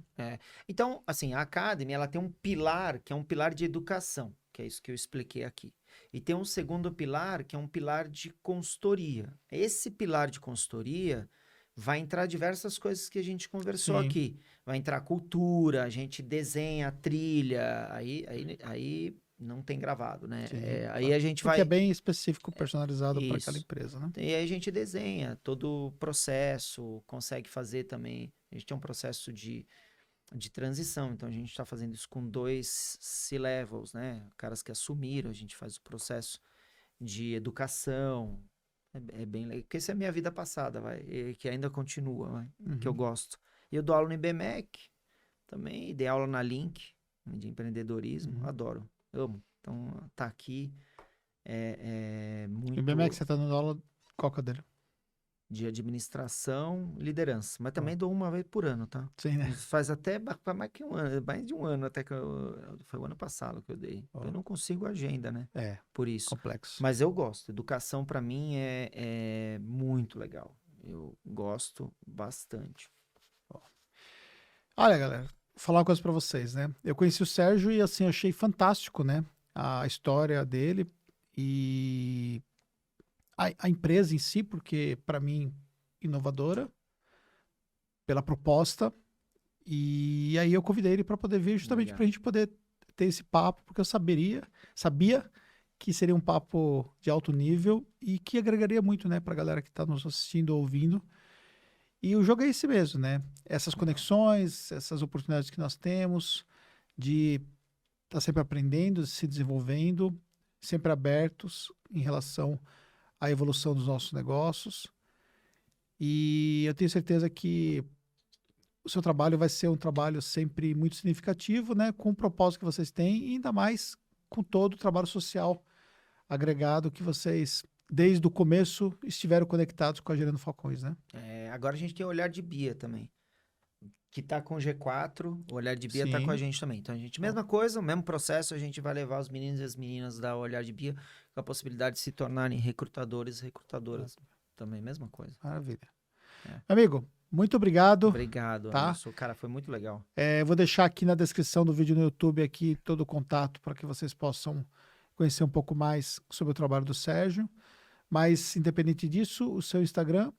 Então, assim, a Academy, ela tem um pilar, que é um pilar de educação, que é isso que eu expliquei aqui. E tem um segundo pilar, que é um pilar de consultoria. Esse pilar de consultoria vai entrar diversas coisas que a gente conversou Sim. aqui. Vai entrar cultura, a gente desenha, trilha, aí não tem gravado, né? Sim, Aí a gente porque vai... é bem específico, personalizado para aquela Isso. empresa, né? E aí a gente desenha todo o processo, consegue fazer também. A gente tem um processo de transição, então a gente está fazendo isso com 2 C-levels, né? Caras que assumiram, a gente faz o processo de educação. É bem legal, porque essa é a minha vida passada, que ainda continua, que eu gosto. E eu dou aula no IBMEC também, dei aula na Link, de empreendedorismo, adoro, amo. Então, tá aqui muito... E o BMX, você tá dando aula, qual que é dele? de administração e liderança. Mas também dou uma vez por ano, tá? Sim, né? Faz até mais que um ano, mais de um ano até que foi o ano passado que eu dei. Eu não consigo agenda, né? Por isso. Complexo. Mas eu gosto. Educação para mim é muito legal. Eu gosto bastante. Olha, galera, vou falar uma coisa pra vocês, né? Eu conheci o Sérgio e, assim, achei fantástico, né? A história dele e a empresa em si, porque, para mim, inovadora, pela proposta. E aí eu convidei ele para poder vir justamente para a gente poder ter esse papo, porque eu sabia que seria um papo de alto nível e que agregaria muito, né, para a galera que está nos assistindo ou ouvindo. E o jogo é esse mesmo, né? Essas conexões, essas oportunidades que nós temos de estar sempre aprendendo, se desenvolvendo, sempre abertos em relação à evolução dos nossos negócios. E eu tenho certeza que o seu trabalho vai ser um trabalho sempre muito significativo, né? Com o propósito que vocês têm e ainda mais com todo o trabalho social agregado que vocês, desde o começo, estiveram conectados com a Gerando Falcões, né? Agora a gente tem o Olhar de Bia também, que tá com o G4, o Olhar de Bia tá com a gente também. Então a gente, mesma coisa, o mesmo processo, a gente vai levar os meninos e as meninas da Olhar de Bia com a possibilidade de se tornarem recrutadores e recrutadoras. Também, mesma coisa. Maravilha. Amigo, muito obrigado. Obrigado, tá? Anderson. Cara, foi muito legal. Vou deixar aqui na descrição do vídeo no YouTube aqui todo o contato para que vocês possam conhecer um pouco mais sobre o trabalho do Sérgio. Mas, independente disso, o seu Instagram...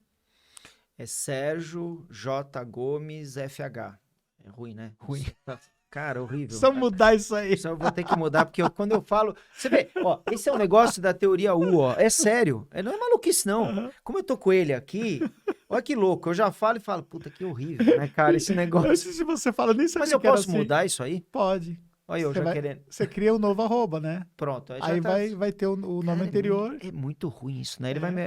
É Sérgio J. Gomes FH. É ruim, né? Ruim. Cara, horrível. Só mudar isso aí. Só vou ter que mudar, porque quando eu falo... Você vê, ó, esse é um negócio da teoria U, ó. É sério. Não é maluquice, não. Como eu tô com ele aqui... Olha que louco, eu já falo e falo, puta, que horrível, né, cara, esse negócio. Se você fala, nem sabia. Mas eu posso mudar isso aí? Pode. Olha, eu já querendo. Você cria um novo @ né? Pronto. Aí vai ter o nome anterior. É muito ruim isso, né? Ele vai me...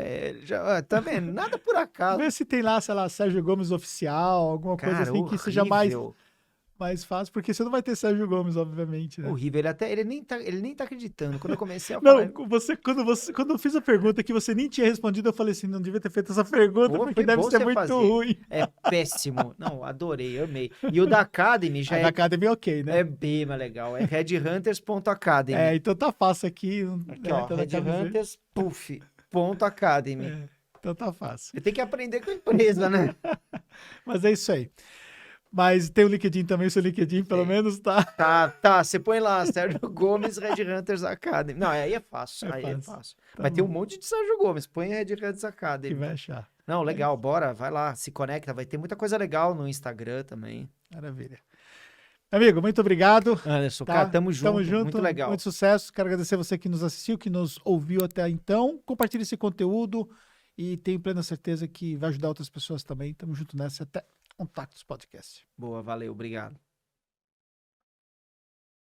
tá vendo? Nada por acaso. Vê se tem lá, sei lá, Sérgio Gomes Oficial, alguma coisa assim que seja mais fácil, porque você não vai ter Sérgio Gomes, obviamente, né? Horrível, ele nem tá acreditando. Quando eu comecei a falar... Não, quando eu fiz a pergunta que você nem tinha respondido, eu falei assim, não devia ter feito essa pergunta, porque deve ser muito ruim. É péssimo. Não, adorei, amei. E o da Academy já da Academy é ok, né? É bem mais legal, é redhunters.academy. Então tá fácil aqui. Aqui, ó, redhunters, .academy. Então tá fácil. Eu tenho que aprender com a empresa, né? Mas é isso aí. Mas tem o LinkedIn também, o seu LinkedIn, pelo menos, tá? Tá. Você põe lá, Sérgio Gomes, Red Hunters Academy. Não, aí é fácil. É fácil. Tá vai ter um monte de Sérgio Gomes. Põe Red Hunters Academy. Que vai achar. Não, legal, bora, vai lá, se conecta. Vai ter muita coisa legal no Instagram também. Maravilha. Amigo, muito obrigado. Anderson, cara, tamo junto. Muito legal. Muito sucesso. Quero agradecer você que nos assistiu, que nos ouviu até então. Compartilhe esse conteúdo e tenho plena certeza que vai ajudar outras pessoas também. Tamo junto nessa. Até Contactos Podcast. Boa, valeu, obrigado.